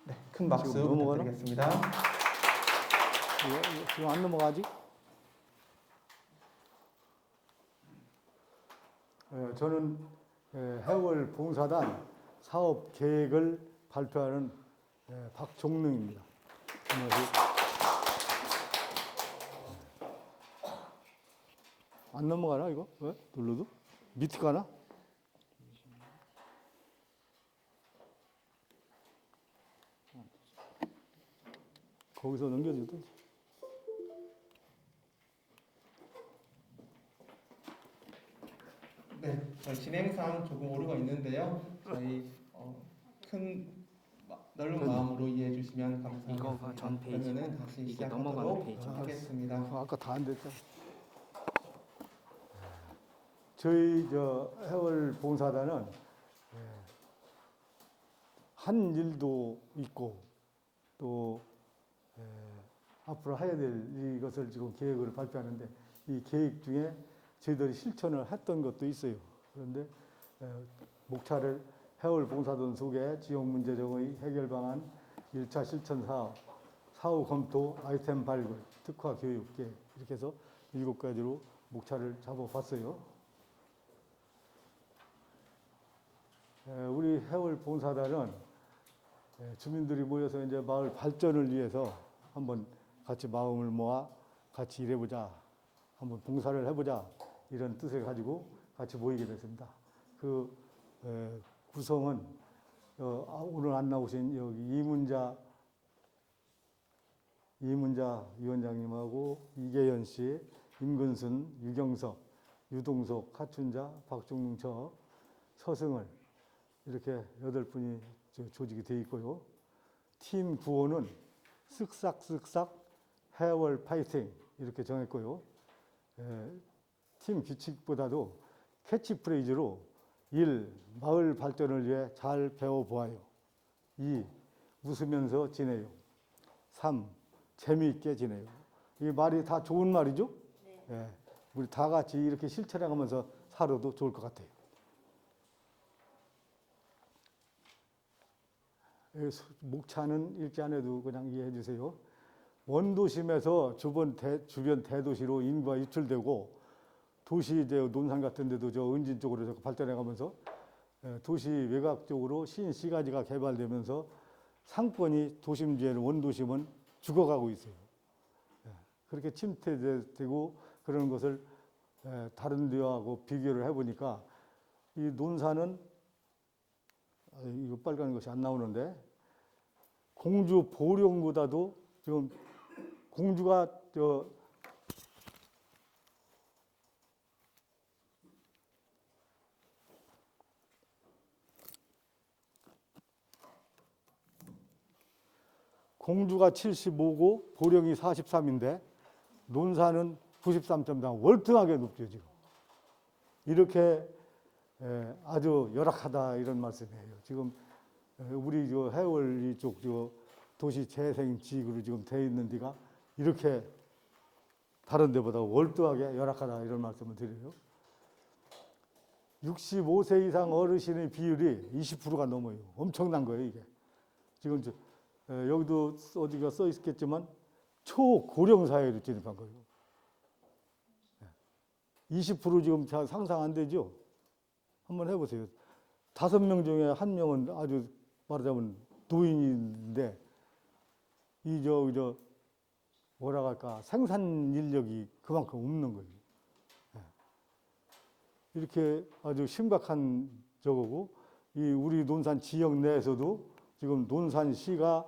네, 큰 박수 부탁드리겠습니다. 지금 안 넘어가지? 저는 해월 봉사단 사업 계획을 발표하는 박종능입니다. 안녕하세요. 안 넘어가나 이거? 왜? 눌러도? 밑에 가나? 거기서 넘겨줘도 되지. 네, 저희 진행상 조금 오류가 있는데요. 저희 넓은 마음으로 이해해 주시면 감사하겠습니다. 이거가 전 페이지. 그러면은 다시 이게 시작하도록 넘어가는 페이지. 하겠습니다. 아까 다 안 됐죠. 저희 해월 봉사단은 한 일도 있고 또 앞으로 해야 될 이것을 지금 계획을 발표하는데 이 계획 중에 저희들이 실천을 했던 것도 있어요. 그런데 목차를 해월 봉사단 속에 지역 문제점의 해결 방안, 1차 실천 사업, 사후 검토, 아이템 발굴, 특화 교육 계획 이렇게 해서 7가지로 목차를 잡아봤어요. 우리 해월 봉사단은 주민들이 모여서 이제 마을 발전을 위해서 한번 같이 마음을 모아 같이 일해보자, 한번 봉사를 해보자 이런 뜻을 가지고 같이 모이게 됐습니다. 그 구성은 오늘 안 나오신 여기 이문자 위원장님하고 이계현 씨, 임근순, 유경석, 유동석, 하춘자, 박종웅, 서승을 이렇게 8분이 조직이 되어 있고요. 팀 구호는 쓱싹쓱싹 해월 파이팅 이렇게 정했고요. 팀 규칙보다도 캐치프레이즈로 1. 마을 발전을 위해 잘 배워보아요. 2. 웃으면서 지내요. 3. 재미있게 지내요. 이 말이 다 좋은 말이죠? 네. 우리 다 같이 이렇게 실천해가면서 살아도 좋을 것 같아요. 목차는 읽지 않아도 그냥 이해해 주세요. 원도심에서 주변 대도시로 인구가 유출되고 도시 이제 논산 같은 데도 저 은진 쪽으로 자꾸 발전해 가면서 도시 외곽 쪽으로 신시가지가 개발되면서 상권이 도심지에는 원도심은 죽어가고 있어요. 그렇게 침체되고 그러는 것을 다른 데하고 비교를 해보니까 이 논산은 이거 빨간 것이 안 나오는데 공주 보령보다도 지금 공주가 공주가 75고 보령이 43인데 논산은 93.3 월등하게 높죠 지금. 이렇게 아주 열악하다 이런 말씀이에요. 지금 우리 저 해월 이쪽 저 도시 재생 지역으로 지금 돼 있는 데가 이렇게 다른 데보다 월등하게 열악하다 이런 말씀을 드려요. 65세 이상 어르신의 비율이 20%가 넘어요. 엄청난 거예요 이게. 지금 여기도 어디가 써 있겠지만 초고령 사회로 진입한 거예요. 20% 지금 잘 상상 안 되죠? 한번 해보세요. 5명 중에 1명은 아주 말하자면 노인인데 뭐라 할까 생산 인력이 그만큼 없는 거예요. 이렇게 아주 심각한 저거고 이 우리 논산 지역 내에서도 지금 논산시가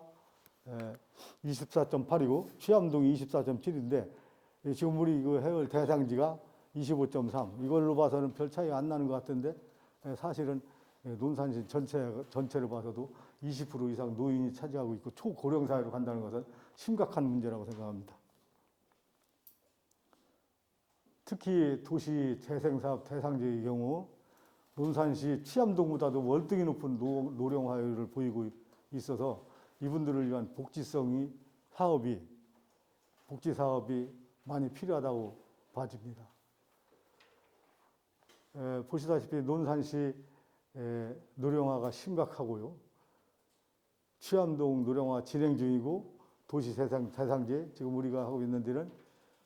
24.8이고 취암동이 24.7인데 지금 우리 그 해월 대상지가 25.3 이걸로 봐서는 별 차이가 안 나는 것 같은데 사실은 논산시 전체를 봐서도 20% 이상 노인이 차지하고 있고 초고령 사회로 간다는 것은 심각한 문제라고 생각합니다. 특히 도시 재생사업 대상지의 경우 논산시 취암동보다도 월등히 높은 노령화율을 보이고 있어서 이분들을 위한 복지 사업이 많이 필요하다고 봐집니다. 보시다시피 논산시 노령화가 심각하고요. 취암동 노령화 진행 중이고 도시 대상지 지금 우리가 하고 있는 데는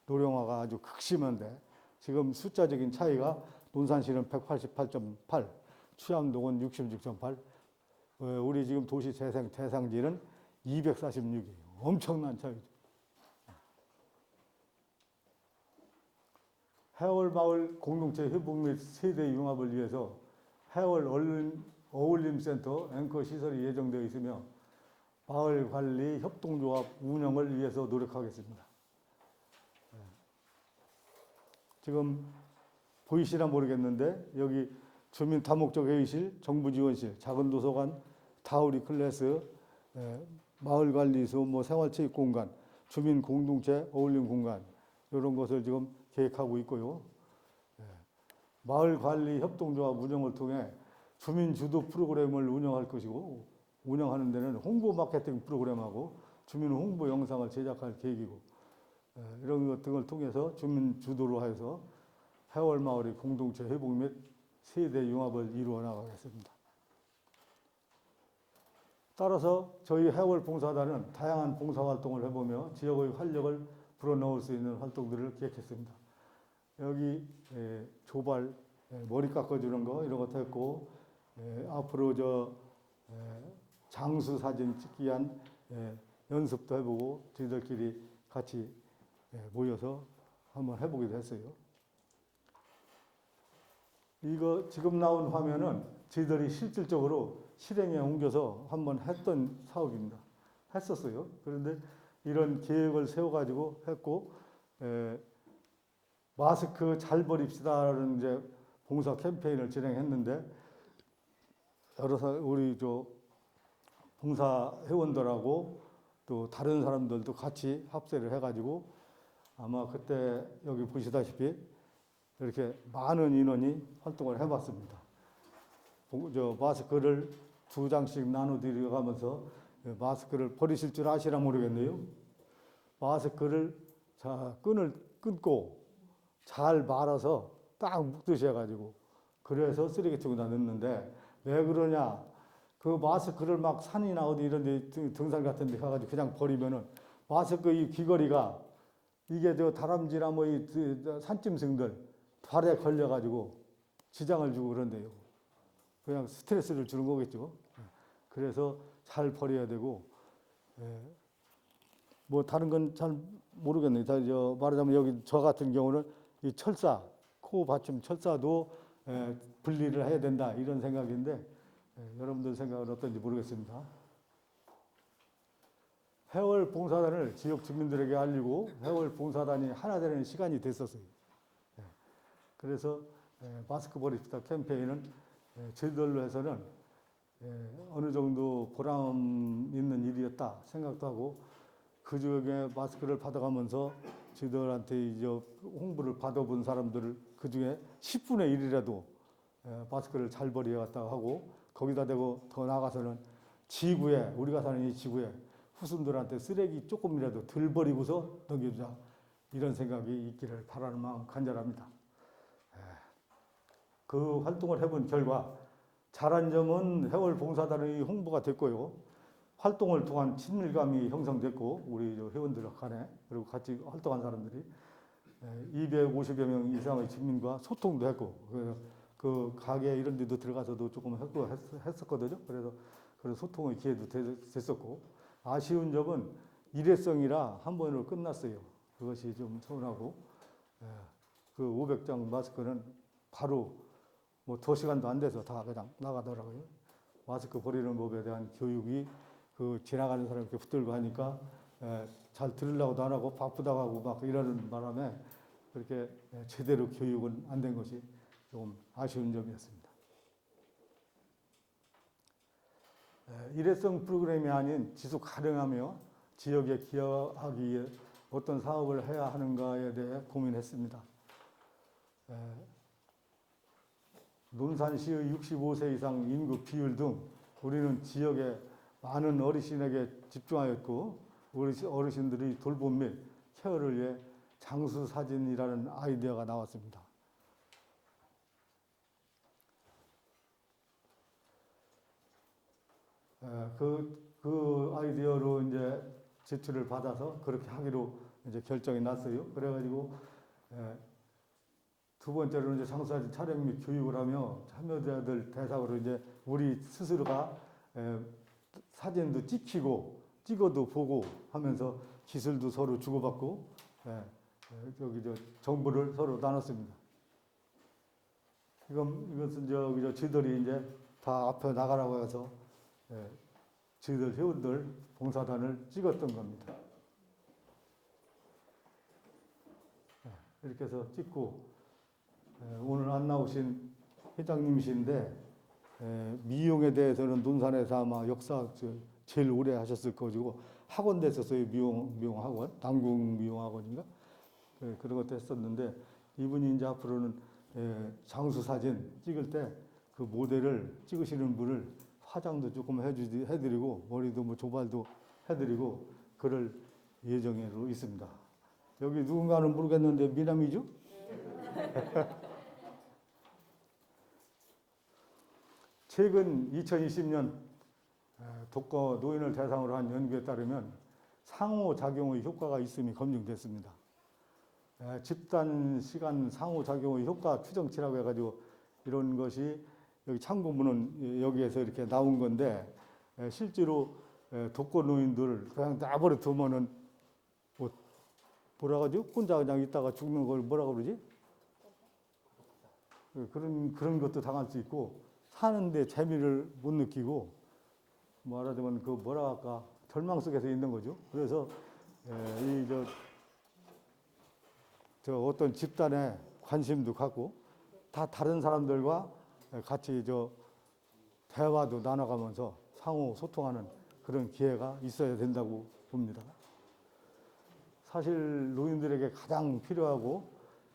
노령화가 아주 극심한데 지금 숫자적인 차이가 논산시는 188.8, 취암동은 66.8, 우리 지금 도시 대상지는 246이에요. 엄청난 차이죠. 해월마을 공동체 회복 및 세대 융합을 위해서 해월 어울림센터 앵커 시설이 예정되어 있으며 마을 관리 협동조합 운영을 위해서 노력하겠습니다. 지금 보이시나 모르겠는데 여기 주민 다목적 회의실, 정부지원실, 작은 도서관, 타우리 클래스, 마을관리소, 생활체육공간, 주민 공동체 어울림 공간 이런 것을 지금 계획하고 있고요. 마을관리 협동조합 운영을 통해 주민 주도 프로그램을 운영할 것이고 운영하는 데는 홍보 마케팅 프로그램하고 주민 홍보 영상을 제작할 계획이고 이런 것 등을 통해서 주민 주도로 해서 해월마을의 공동체 회복 및 세대 융합을 이루어 나가겠습니다. 따라서 저희 해월봉사단은 다양한 봉사활동을 해보며 지역의 활력을 불어넣을 수 있는 활동들을 기획했습니다. 여기 조발, 머리 깎아주는 거 이런 것도 했고 앞으로 장수 사진 찍기 위한 연습도 해보고 저희들끼리 같이 모여서 한번 해보기도 했어요. 이거 지금 나온 화면은 저희들이 실질적으로 실행에 옮겨서 한번 했던 사업입니다. 했었어요. 그런데 이런 계획을 세워가지고 했고 마스크 잘 버립시다라는 이제 봉사 캠페인을 진행했는데 우리 저 봉사 회원들하고 또 다른 사람들도 같이 합세를 해가지고 아마 그때 여기 보시다시피 이렇게 많은 인원이 활동을 해봤습니다. 저 마스크를 2장씩 나눠드려가면서 마스크를 버리실 줄 아시나 모르겠네요. 마스크를 끈을 끊고 잘 말아서 딱 묶듯이 해가지고 그래서 쓰레기통에다 넣는데 왜 그러냐? 그 마스크를 막 산이나 어디 이런 데 등산 같은 데 가가지고 그냥 버리면은 마스크 이 귀걸이가 이게 저 다람쥐나 뭐 이 산짐승들 발에 걸려가지고 지장을 주고 그런데요. 그냥 스트레스를 주는 거겠죠. 그래서 잘 버려야 되고, 뭐 다른 건 잘 모르겠네요. 저 말하자면 여기 저 같은 경우는 이 철사, 코 받침 철사도 분리를 해야 된다 이런 생각인데 여러분들 생각은 어떤지 모르겠습니다. 해월 봉사단을 지역 주민들에게 알리고 해월 봉사단이 하나 되는 시간이 됐었어요. 그래서 마스크 버립시다 캠페인은 저희들로 해서는 어느 정도 보람 있는 일이었다 생각도 하고 그 중에 마스크를 받아가면서 저희들한테 이제 홍보를 받아본 사람들을 그 중에 10분의 1이라도 마스크를 잘 버려갔다고 하고 거기다 대고 더 나아가서는 지구에 우리가 사는 이 지구에 후손들한테 쓰레기 조금이라도 덜 버리고서 넘겨주자 이런 생각이 있기를 바라는 마음 간절합니다. 그 활동을 해본 결과 잘한 점은 해월 봉사단의 홍보가 됐고요. 활동을 통한 친밀감이 형성됐고 우리 회원들 간에 그리고 같이 활동한 사람들이 250여 명 이상의 주민과 소통도 했고 그 가게 이런 데도 들어가서도 조금 했었거든요. 그래서 소통의 기회도 됐었고 아쉬운 점은 일회성이라 한 번으로 끝났어요. 그것이 좀 서운하고 그 500장 마스크는 바로 뭐 2시간도 안 돼서 다 그냥 나가더라고요. 마스크 버리는 법에 대한 교육이 그 지나가는 사람 이렇게 붙들고 하니까 잘 들으려고도 안 하고 바쁘다고 하고 막 이러는 바람에 그렇게 제대로 교육은 안 된 것이 조금 아쉬운 점이었습니다. 일회성 프로그램이 아닌 지속 가능하며 지역에 기여하기 위해 어떤 사업을 해야 하는가에 대해 고민했습니다. 논산시의 65세 이상 인구 비율 등 우리는 지역에 많은 어르신에게 집중하였고 어르신들이 돌봄 및 케어를 위해 장수 사진이라는 아이디어가 나왔습니다. 그 아이디어로 이제 제출을 받아서 그렇게 하기로 이제 결정이 났어요. 그래가지고 두 번째로는 이제 장수사진 촬영 및 교육을 하며 참여자들 대상으로 이제 우리 스스로가 사진도 찍어도 보고 하면서 기술도 서로 주고받고 여기 정보를 서로 나눴습니다. 이것은 저희들이 이제 다 앞에 나가라고 해서 저희들 회원들 봉사단을 찍었던 겁니다. 이렇게 해서 찍고 오늘 안 나오신 회장님이신데 미용에 대해서는 논산에서 아마 역사 제일 오래 하셨을 거고 학원 됐었어요. 미용학원, 남궁 미용학원인가 그런 것도 했었는데 이분이 이제 앞으로는 장수 사진 찍을 때 그 모델을 찍으시는 분을 화장도 조금 해드리고 머리도 뭐 조발도 해드리고 그럴 예정으로 있습니다. 여기 누군가는 모르겠는데 미남이죠? 최근 2020년 독거 노인을 대상으로 한 연구에 따르면 상호작용의 효과가 있음이 검증됐습니다. 집단 시간 상호작용의 효과 추정치라고 해가지고 이런 것이 여기 참고문은 여기에서 이렇게 나온 건데 실제로 독거 노인들 그냥 내버려 두면은 뭐라 그러죠? 혼자 그냥 있다가 죽는 걸 뭐라 그러지? 그런 것도 당할 수 있고 사는데 재미를 못 느끼고 말하자면 그 뭐라 할까 절망 속에서 있는 거죠. 그래서 저 어떤 집단에 관심도 갖고 다 다른 사람들과 같이 대화도 나눠가면서 상호 소통하는 그런 기회가 있어야 된다고 봅니다. 사실 노인들에게 가장 필요하고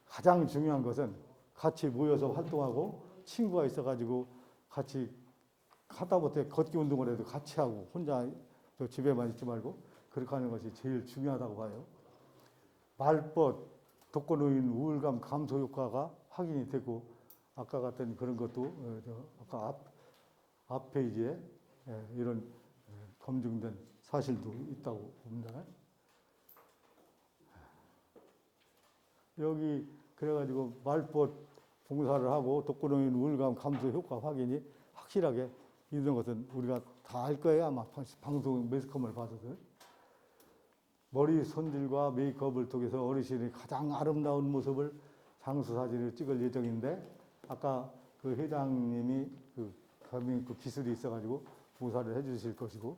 가장 중요한 것은 같이 모여서 활동하고 친구가 있어가지고 같이 하다못해 걷기 운동을 해도 같이 하고 혼자 저 집에만 있지 말고 그렇게 하는 것이 제일 중요하다고 봐요. 말벗, 독거노인 우울감 감소 효과가 확인이 되고 아까 같은 그런 것도 아까 앞 페이지에 이런 검증된 사실도 있다고 봅니다. 여기 그래가지고 말벗 봉사를 하고 독거노인 우울감 감소 효과 확인이 확실하게 있는 것은 우리가 다 알 거예요. 아마 방송 매스컴을 봐서도. 머리 손질과 메이크업을 통해서 어르신의 가장 아름다운 모습을 장수 사진을 찍을 예정인데 아까 그 회장님이 그 기술이 있어가지고 봉사를 해주실 것이고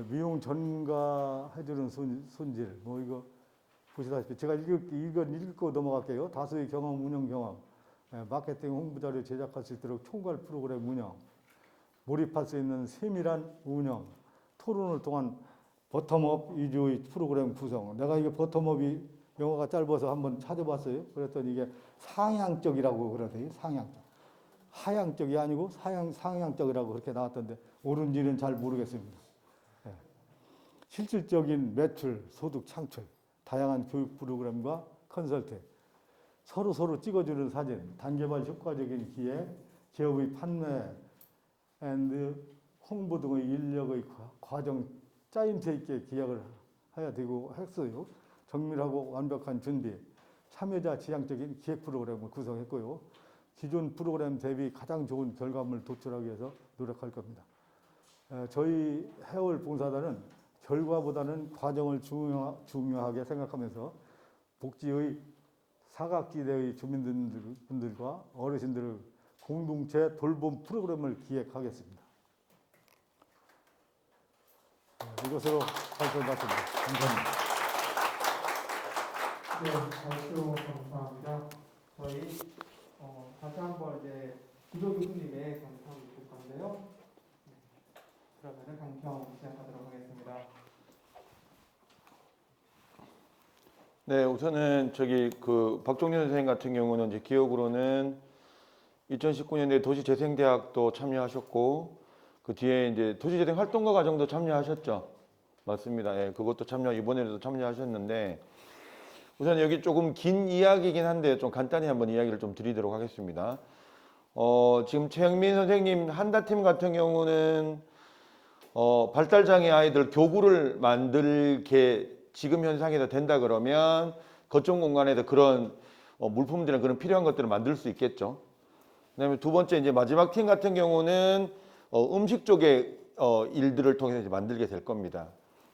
미용 전가해주는 손질 뭐 이거 보시다시피 제가 읽고 넘어갈게요. 다수의 경험, 운영 경험, 마케팅 홍보자료 제작할 수 있도록 총괄 프로그램 운영, 몰입할 수 있는 세밀한 운영, 토론을 통한 버텀업 위주의 프로그램 구성. 내가 이게 버텀업이 영어가 짧아서 한번 찾아봤어요. 그랬더니 이게 상향적이라고 그러더니 상향적. 하향적이 아니고 상향적이라고 그렇게 나왔던데 옳은지는 잘 모르겠습니다. 실질적인 매출, 소득 창출, 다양한 교육 프로그램과 컨설팅, 서로 찍어주는 사진, 단계별 효과적인 기획, 기업의 판매 앤드 홍보 등의 인력의 과정 짜임새 있게 기획을 해야 되고 했어요. 정밀하고 완벽한 준비, 참여자 지향적인 기획 프로그램을 구성했고요. 기존 프로그램 대비 가장 좋은 결과물을 도출하기 위해서 노력할 겁니다. 저희 해월 봉사단은 결과보다는 과정을 중요하게 생각하면서 복지의 사각지대의 주민분들과 어르신들의 공동체 돌봄 프로그램을 기획하겠습니다. 이것으로 발표를 마칩니다. 감사합니다. 네, 발표 감사합니다. 저희 다시 한번 이제 구조 교수님의 강평 듣을 건데요. 그러면은 강평 시작하도록 하겠습니다. 네, 우선은 박종렬 선생님 같은 경우는 제 기억으로는 2019년에 도시재생대학도 참여하셨고 그 뒤에 이제 도시재생 활동가 과정도 참여하셨죠. 맞습니다. 예, 그것도 이번에도 참여하셨는데 우선 여기 조금 긴 이야기이긴 한데 좀 간단히 한번 이야기를 좀 드리도록 하겠습니다. 지금 최영민 선생님 한다팀 같은 경우는 발달장애 아이들 교구를 만들게 지금 현상에서 된다 그러면 거점 공간에도 그런 물품들이나 그런 필요한 것들을 만들 수 있겠죠. 그다음에 두 번째 이제 마지막 팀 같은 경우는 음식 쪽의 일들을 통해서 이제 만들게 될 겁니다.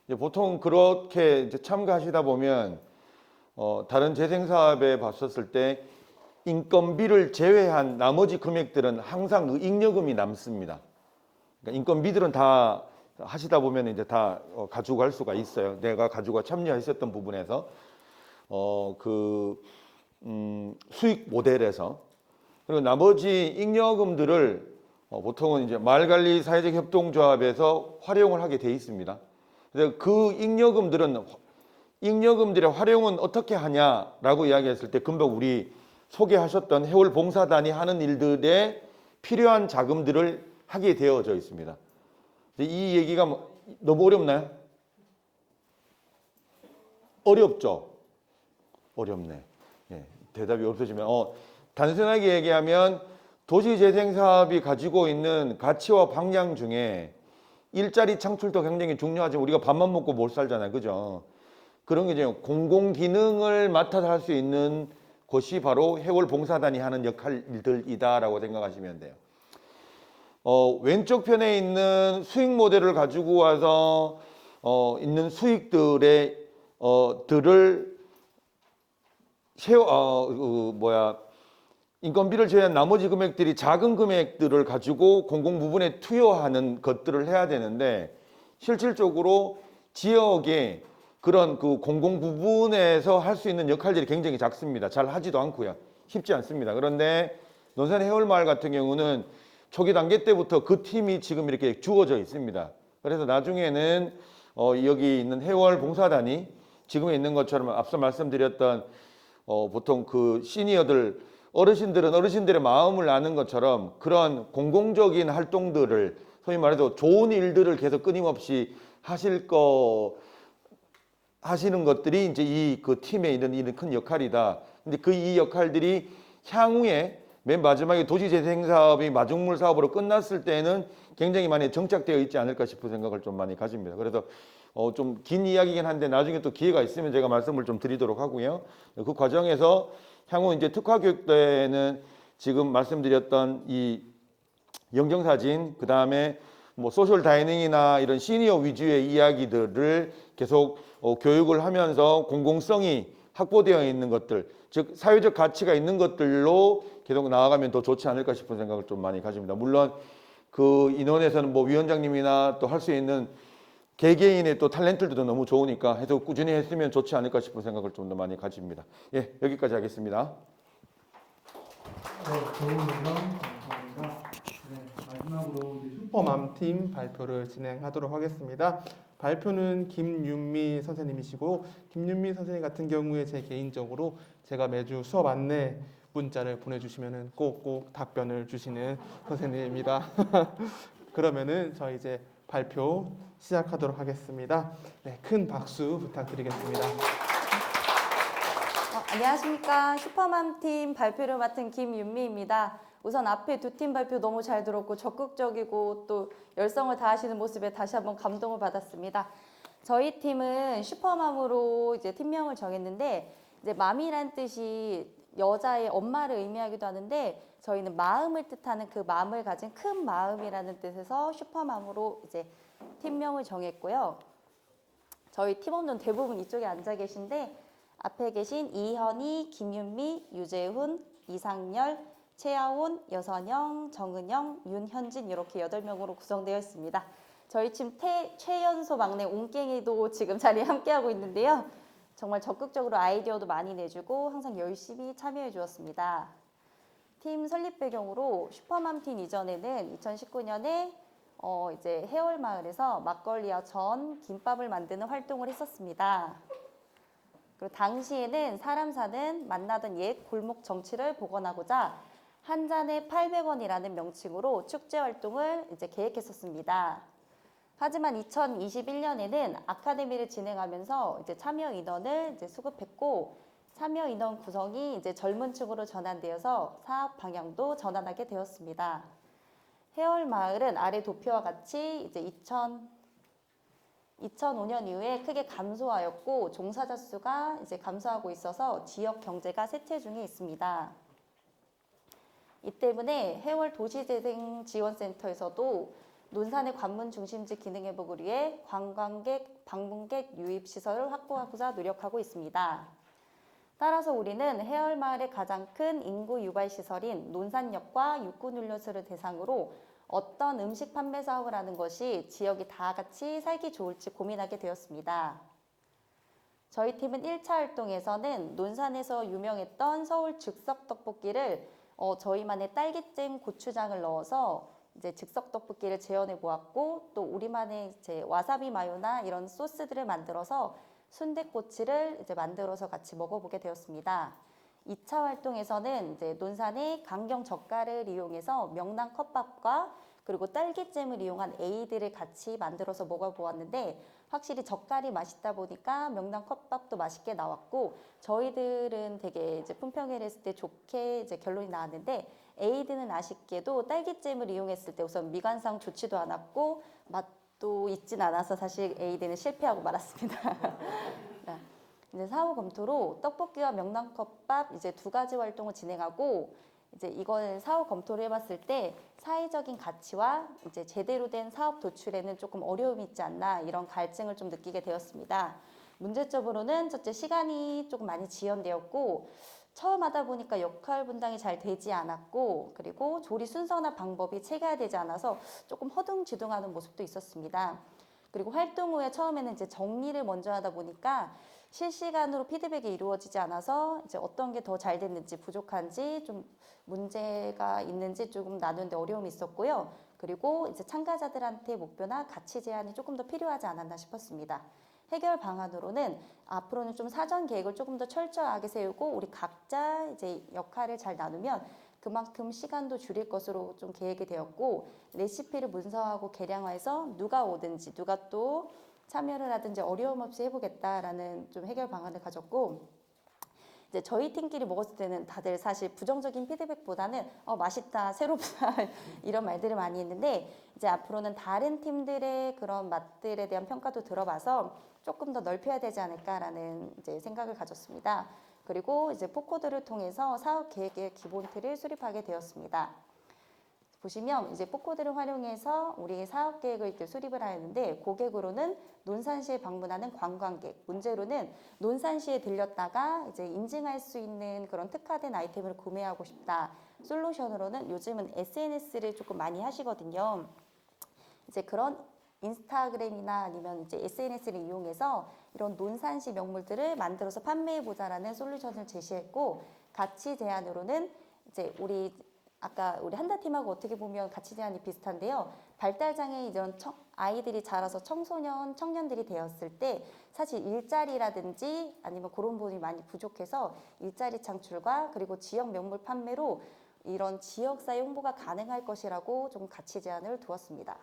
이제 보통 그렇게 이제 참가하시다 보면 다른 재생 사업에 봤었을 때 인건비를 제외한 나머지 금액들은 항상 잉여금이 남습니다. 그러니까 인건비들은 다 하시다 보면 이제 다 가지고 갈 수가 있어요. 내가 가지고 참여했었던 부분에서 수익 모델에서. 그리고 나머지 잉여금들을 보통은 이제 마을관리 사회적 협동조합에서 활용을 하게 돼 있습니다. 그래서 그 잉여금들의 활용은 어떻게 하냐라고 이야기했을 때 금방 우리 소개하셨던 해월 봉사단이 하는 일들에 필요한 자금들을 하게 되어져 있습니다. 이 얘기가 너무 어렵나요? 어렵죠? 어렵네. 예, 대답이 없어지면 단순하게 얘기하면 도시재생사업이 가지고 있는 가치와 방향 중에 일자리 창출도 굉장히 중요하지만 우리가 밥만 먹고 못 살잖아요. 그죠? 그런 게 이제 공공기능을 맡아서 할 수 있는 것이 바로 해월 봉사단이 하는 역할들이다라고 생각하시면 돼요. 왼쪽 편에 있는 수익 모델을 가지고 와서 있는 수익들을 인건비를 제외한 나머지 금액들이 작은 금액들을 가지고 공공 부분에 투여하는 것들을 해야 되는데 실질적으로 지역의 그런 그 공공 부분에서 할 수 있는 역할들이 굉장히 작습니다. 잘 하지도 않고요. 쉽지 않습니다. 그런데 논산 해월마을 같은 경우는 초기 단계 때부터 그 팀이 지금 이렇게 주어져 있습니다. 그래서 나중에는 여기 있는 해월 봉사단이 지금에 있는 것처럼 앞서 말씀드렸던 보통 그 시니어들 어르신들은 어르신들의 마음을 아는 것처럼 그런 공공적인 활동들을 소위 말해서 좋은 일들을 계속 끊임없이 하시는 것들이 이제 이 그 팀에 있는 큰 역할이다. 근데 그 이 역할들이 향후에 맨 마지막에 도시재생 사업이 마중물 사업으로 끝났을 때는 굉장히 많이 정착되어 있지 않을까 싶은 생각을 좀 많이 가집니다. 그래서 좀 긴 이야기긴 한데 나중에 또 기회가 있으면 제가 말씀을 좀 드리도록 하고요. 그 과정에서 향후 이제 특화교육 때는 지금 말씀드렸던 이 영정사진, 그 다음에 뭐 소셜 다이닝이나 이런 시니어 위주의 이야기들을 계속 교육을 하면서 공공성이 확보되어 있는 것들, 즉 사회적 가치가 있는 것들로 계속 나아가면 더 좋지 않을까 싶은 생각을 좀 많이 가집니다. 물론 그 인원에서는 뭐 위원장님이나 또 할 수 있는 개개인의 또 탤런트들도 너무 좋으니까 해서 꾸준히 했으면 좋지 않을까 싶은 생각을 좀 더 많이 가집니다. 예, 여기까지 하겠습니다. 네, 좋은 의견 감사합니다. 네, 마지막으로 이제 슈퍼맘팀 발표를 진행하도록 하겠습니다. 발표는 김윤미 선생님이시고 김윤미 선생님 같은 경우에 제 개인적으로 제가 매주 수업 안내 문자를 보내주시면은 꼭꼭 답변을 주시는 선생님입니다. 그러면은 저희 이제 발표 시작하도록 하겠습니다. 네, 큰 박수 부탁드리겠습니다. 안녕하십니까. 슈퍼맘팀 발표를 맡은 김윤미입니다. 우선 앞에 두 팀 발표 너무 잘 들었고 적극적이고 또 열성을 다하시는 모습에 다시 한번 감동을 받았습니다. 저희 팀은 슈퍼맘으로 이제 팀명을 정했는데 이제 맘이란 뜻이 여자의 엄마를 의미하기도 하는데 저희는 마음을 뜻하는 그 마음을 가진 큰 마음이라는 뜻에서 슈퍼맘으로 이제 팀명을 정했고요. 저희 팀원들은 대부분 이쪽에 앉아 계신데 앞에 계신 이현희, 김윤미, 유재훈, 이상열, 최하온, 여선영, 정은영, 윤현진 이렇게 8명으로 구성되어 있습니다. 저희 팀 최연소 막내 옹깽이도 지금 자리에 함께하고 있는데요. 정말 적극적으로 아이디어도 많이 내주고 항상 열심히 참여해 주었습니다. 팀 설립 배경으로 슈퍼맘팀 이전에는 2019년에 이제 해월마을에서 막걸리와 전, 김밥을 만드는 활동을 했었습니다. 그리고 당시에는 사람 사는 만나던 옛 골목 정치를 복원하고자 한 잔에 800원이라는 명칭으로 축제 활동을 이제 계획했었습니다. 하지만 2021년에는 아카데미를 진행하면서 이제 참여 인원을 이제 수급했고 참여 인원 구성이 이제 젊은 층으로 전환되어서 사업 방향도 전환하게 되었습니다. 해월마을은 아래 도표와 같이 이제 2005년 이후에 크게 감소하였고 종사자 수가 이제 감소하고 있어서 지역 경제가 쇠퇴 중에 있습니다. 이 때문에 해월 도시재생지원센터에서도 논산의 관문 중심지 기능 회복을 위해 관광객, 방문객 유입 시설을 확보하고자 노력하고 있습니다. 따라서 우리는 해월마을의 가장 큰 인구 유발 시설인 논산역과 육군훈련소를 대상으로 어떤 음식 판매 사업을 하는 것이 지역이 다 같이 살기 좋을지 고민하게 되었습니다. 저희 팀은 1차 활동에서는 논산에서 유명했던 서울 즉석 떡볶이를 저희만의 딸기잼 고추장을 넣어서 이제 즉석 떡볶이를 재현해 보았고 또 우리만의 이제 와사비 마요나 이런 소스들을 만들어서 순댓꼬치를 이제 만들어서 같이 먹어보게 되었습니다. 2차 활동에서는 이제 논산의 강경 젓갈을 이용해서 명란 컵밥과 그리고 딸기잼을 이용한 에이드를 같이 만들어서 먹어보았는데 확실히 젓갈이 맛있다 보니까 명란 컵밥도 맛있게 나왔고 저희들은 되게 이제 품평회를 했을 때 좋게 이제 결론이 나왔는데 에이드는 아쉽게도 딸기잼을 이용했을 때 우선 미관상 좋지도 않았고 맛도 있진 않아서 사실 에이드는 실패하고 말았습니다. 이제 사후 검토로 떡볶이와 명란컵밥 이제 2가지 활동을 진행하고 이제 이걸 사후 검토를 해봤을 때 사회적인 가치와 이제 제대로 된 사업 도출에는 조금 어려움이 있지 않나 이런 갈증을 좀 느끼게 되었습니다. 문제점으로는 첫째 시간이 조금 많이 지연되었고 처음 하다 보니까 역할 분담이 잘 되지 않았고 그리고 조리 순서나 방법이 체계화되지 않아서 조금 허둥지둥하는 모습도 있었습니다. 그리고 활동 후에 처음에는 이제 정리를 먼저 하다 보니까 실시간으로 피드백이 이루어지지 않아서 이제 어떤 게 더 잘 됐는지 부족한지 좀 문제가 있는지 조금 나누는데 어려움이 있었고요. 그리고 이제 참가자들한테 목표나 가치 제안이 조금 더 필요하지 않았나 싶었습니다. 해결 방안으로는 앞으로는 좀 사전 계획을 조금 더 철저하게 세우고 우리 각자 이제 역할을 잘 나누면 그만큼 시간도 줄일 것으로 좀 계획이 되었고 레시피를 문서화하고 개량화해서 누가 오든지 누가 또 참여를 하든지 어려움 없이 해보겠다라는 좀 해결 방안을 가졌고 이제 저희 팀끼리 먹었을 때는 다들 사실 부정적인 피드백보다는 맛있다, 새롭다 이런 말들을 많이 했는데 이제 앞으로는 다른 팀들의 그런 맛들에 대한 평가도 들어봐서 조금 더 넓혀야 되지 않을까라는 이제 생각을 가졌습니다. 그리고 이제 포코드를 통해서 사업 계획의 기본 틀을 수립하게 되었습니다. 보시면 이제 포코드를 활용해서 우리 사업 계획을 이렇게 수립을 하였는데 고객으로는 논산시에 방문하는 관광객, 문제로는 논산시에 들렸다가 이제 인증할 수 있는 그런 특화된 아이템을 구매하고 싶다. 솔루션으로는 요즘은 SNS를 조금 많이 하시거든요. 이제 그런 인스타그램이나 아니면 이제 SNS를 이용해서 이런 논산시 명물들을 만들어서 판매해 보자라는 솔루션을 제시했고 가치 제안으로는 이제 아까 우리 한다팀하고 어떻게 보면 가치 제안이 비슷한데요. 발달장애 이런 아이들이 자라서 청년들이 되었을 때 사실 일자리라든지 아니면 그런 부분이 많이 부족해서 일자리 창출과 그리고 지역 명물 판매로 이런 지역사회 홍보가 가능할 것이라고 좀 가치 제안을 두었습니다.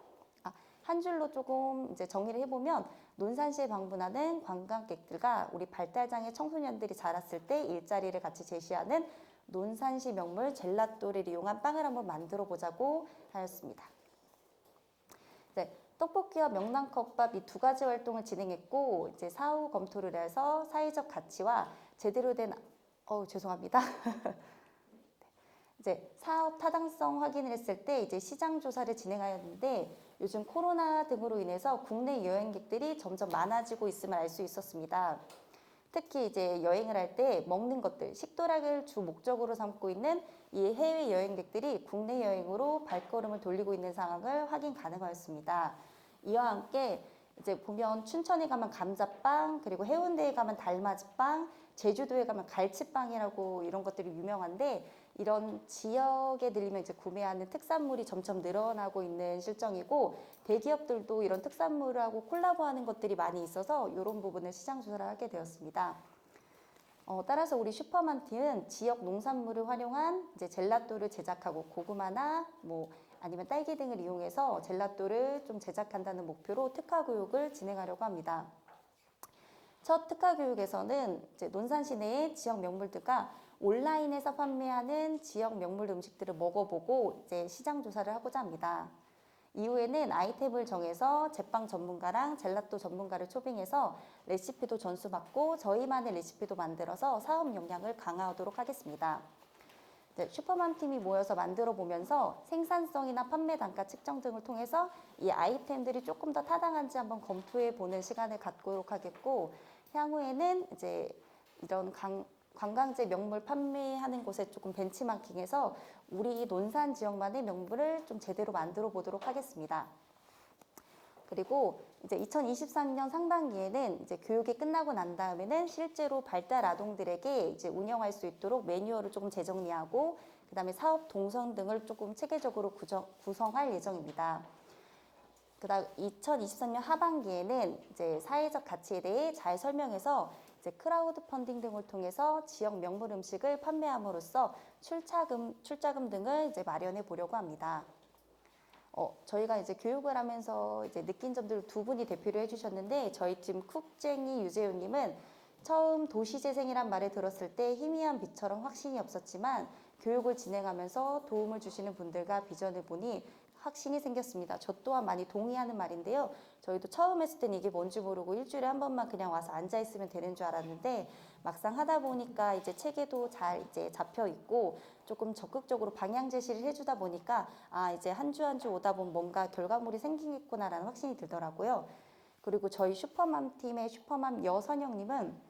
한 줄로 조금 이제 정리를 해보면 논산시에 방문하는 관광객들과 우리 발달장애 청소년들이 자랐을 때 일자리를 같이 제시하는 논산시 명물 젤라또를 이용한 빵을 한번 만들어 보자고 하였습니다. 네, 떡볶이와 명란컵밥 이 두 가지 활동을 진행했고 이제 사후 검토를 해서 사회적 가치와 제대로 된 죄송합니다. 이제 사업 타당성 확인을 했을 때 이제 시장 조사를 진행하였는데 요즘 코로나 등으로 인해서 국내 여행객들이 점점 많아지고 있음을 알 수 있었습니다. 특히 이제 여행을 할 때 먹는 것들, 식도락을 주 목적으로 삼고 있는 이 해외 여행객들이 국내 여행으로 발걸음을 돌리고 있는 상황을 확인 가능하였습니다. 이와 함께 이제 보면 춘천에 가면 감자빵, 그리고 해운대에 가면 달맞이빵, 제주도에 가면 갈치빵이라고 이런 것들이 유명한데 이런 지역에 들리면 이제 구매하는 특산물이 점점 늘어나고 있는 실정이고 대기업들도 이런 특산물하고 콜라보하는 것들이 많이 있어서 이런 부분을 시장 조사를 하게 되었습니다. 따라서 우리 슈퍼맘팀은 지역 농산물을 활용한 이제 젤라또를 제작하고 고구마나 아니면 딸기 등을 이용해서 젤라또를 좀 제작한다는 목표로 특화 교육을 진행하려고 합니다. 첫 특화 교육에서는 이제 논산 시내의 지역 명물들과 온라인에서 판매하는 지역 명물 음식들을 먹어보고 이제 시장 조사를 하고자 합니다. 이후에는 아이템을 정해서 제빵 전문가랑 젤라또 전문가를 초빙해서 레시피도 전수받고 저희만의 레시피도 만들어서 사업 역량을 강화하도록 하겠습니다. 슈퍼맘팀이 모여서 만들어 보면서 생산성이나 판매 단가 측정 등을 통해서 이 아이템들이 조금 더 타당한지 한번 검토해 보는 시간을 갖도록 하겠고 향후에는 이제 이런 관광지 명물 판매하는 곳에 조금 벤치마킹해서 우리 논산 지역만의 명물을 좀 제대로 만들어 보도록 하겠습니다. 그리고 이제 2023년 상반기에는 이제 교육이 끝나고 난 다음에는 실제로 발달 아동들에게 이제 운영할 수 있도록 매뉴얼을 조금 재정리하고 그다음에 사업 동선 등을 조금 체계적으로 구성할 예정입니다. 그다음 2023년 하반기에는 이제 사회적 가치에 대해 잘 설명해서 이제 크라우드 펀딩 등을 통해서 지역 명물 음식을 판매함으로써 출자금 등을 이제 마련해 보려고 합니다. 저희가 이제 교육을 하면서 이제 느낀 점들 두 분이 대표를 해주셨는데 저희 팀 쿡쟁이 유재훈님은 처음 도시재생이란 말을 들었을 때 희미한 빛처럼 확신이 없었지만 교육을 진행하면서 도움을 주시는 분들과 비전을 보니 확신이 생겼습니다. 저 또한 많이 동의하는 말인데요. 저희도 처음 했을 땐 이게 뭔지 모르고 일주일에 한 번만 그냥 와서 앉아 있으면 되는 줄 알았는데 막상 하다 보니까 이제 체계도 잘 이제 잡혀 있고 조금 적극적으로 방향 제시를 해주다 보니까 이제 한 주 한 주 오다 보면 뭔가 결과물이 생기겠구나라는 확신이 들더라고요. 그리고 저희 슈퍼맘 팀의 슈퍼맘 여선영님은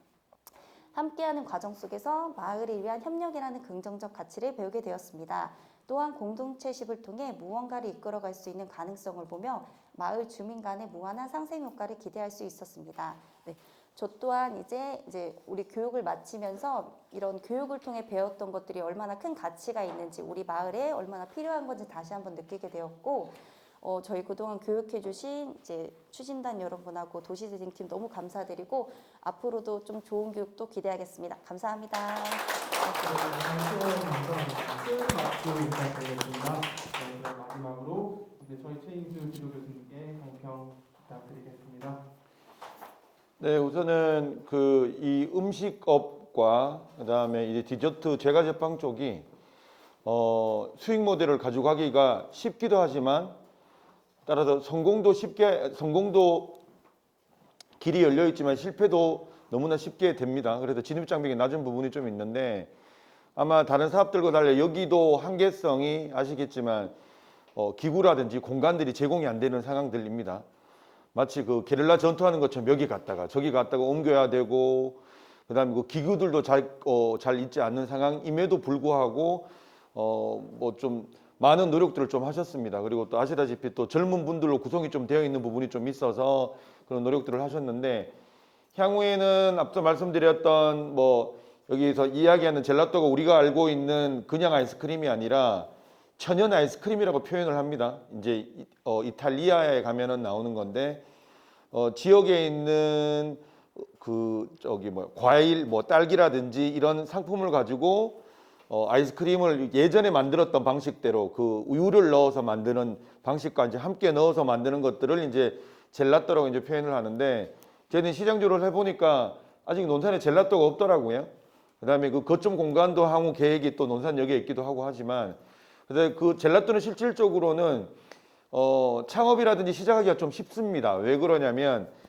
함께하는 과정 속에서 마을을 위한 협력이라는 긍정적 가치를 배우게 되었습니다. 또한 공동체십을 통해 무언가를 이끌어갈 수 있는 가능성을 보며 마을 주민 간의 무한한 상생 효과를 기대할 수 있었습니다. 네, 저 또한 이제 우리 교육을 마치면서 이런 교육을 통해 배웠던 것들이 얼마나 큰 가치가 있는지, 우리 마을에 얼마나 필요한 건지 다시 한번 느끼게 되었고, 저희 그동안 교육해주신 이제 추진단 여러분하고 도시재생팀 너무 감사드리고 앞으로도 좀 좋은 교육도 기대하겠습니다. 감사합니다. 마지막으로 이제 저희 최인수 지도교수님께 경평 부탁드리겠습니다. 네, 우선은 이 음식업과 그다음에 이제 디저트 제과제빵 쪽이 수익 모델을 가져가기가 쉽기도 하지만 따라서 성공도 길이 열려 있지만 실패도 너무나 쉽게 됩니다. 그래서 진입 장벽이 낮은 부분이 좀 있는데 아마 다른 사업들과 달리 여기도 한계성이 아시겠지만 기구라든지 공간들이 제공이 안 되는 상황들입니다. 마치 그 게릴라 전투하는 것처럼 여기 갔다가 저기 갔다가 옮겨야 되고 그다음에 그 기구들도 잘 있지 않는 상황임에도 불구하고 뭐 좀 많은 노력들을 좀 하셨습니다. 그리고 또 아시다시피 또 젊은 분들로 구성이 좀 되어 있는 부분이 좀 있어서 그런 노력들을 하셨는데 향후에는 앞서 말씀드렸던 뭐 여기서 이야기하는 젤라또가 우리가 알고 있는 그냥 아이스크림이 아니라 천연 아이스크림이라고 표현을 합니다. 이제 이탈리아에 가면은 나오는 건데 지역에 있는 과일 뭐 딸기라든지 이런 상품을 가지고 아이스크림을 예전에 만들었던 방식대로 그 우유를 넣어서 만드는 방식과 이제 함께 넣어서 만드는 것들을 이제 젤라또라고 이제 표현을 하는데 저희는 시장 조사를 해보니까 아직 논산에 젤라또가 없더라고요. 그다음에 그 거점 공간도 향후 계획이 또 논산역에 있기도 하고 하지만 근데 그 젤라또는 실질적으로는 창업이라든지 시작하기가 좀 쉽습니다. 왜 그러냐면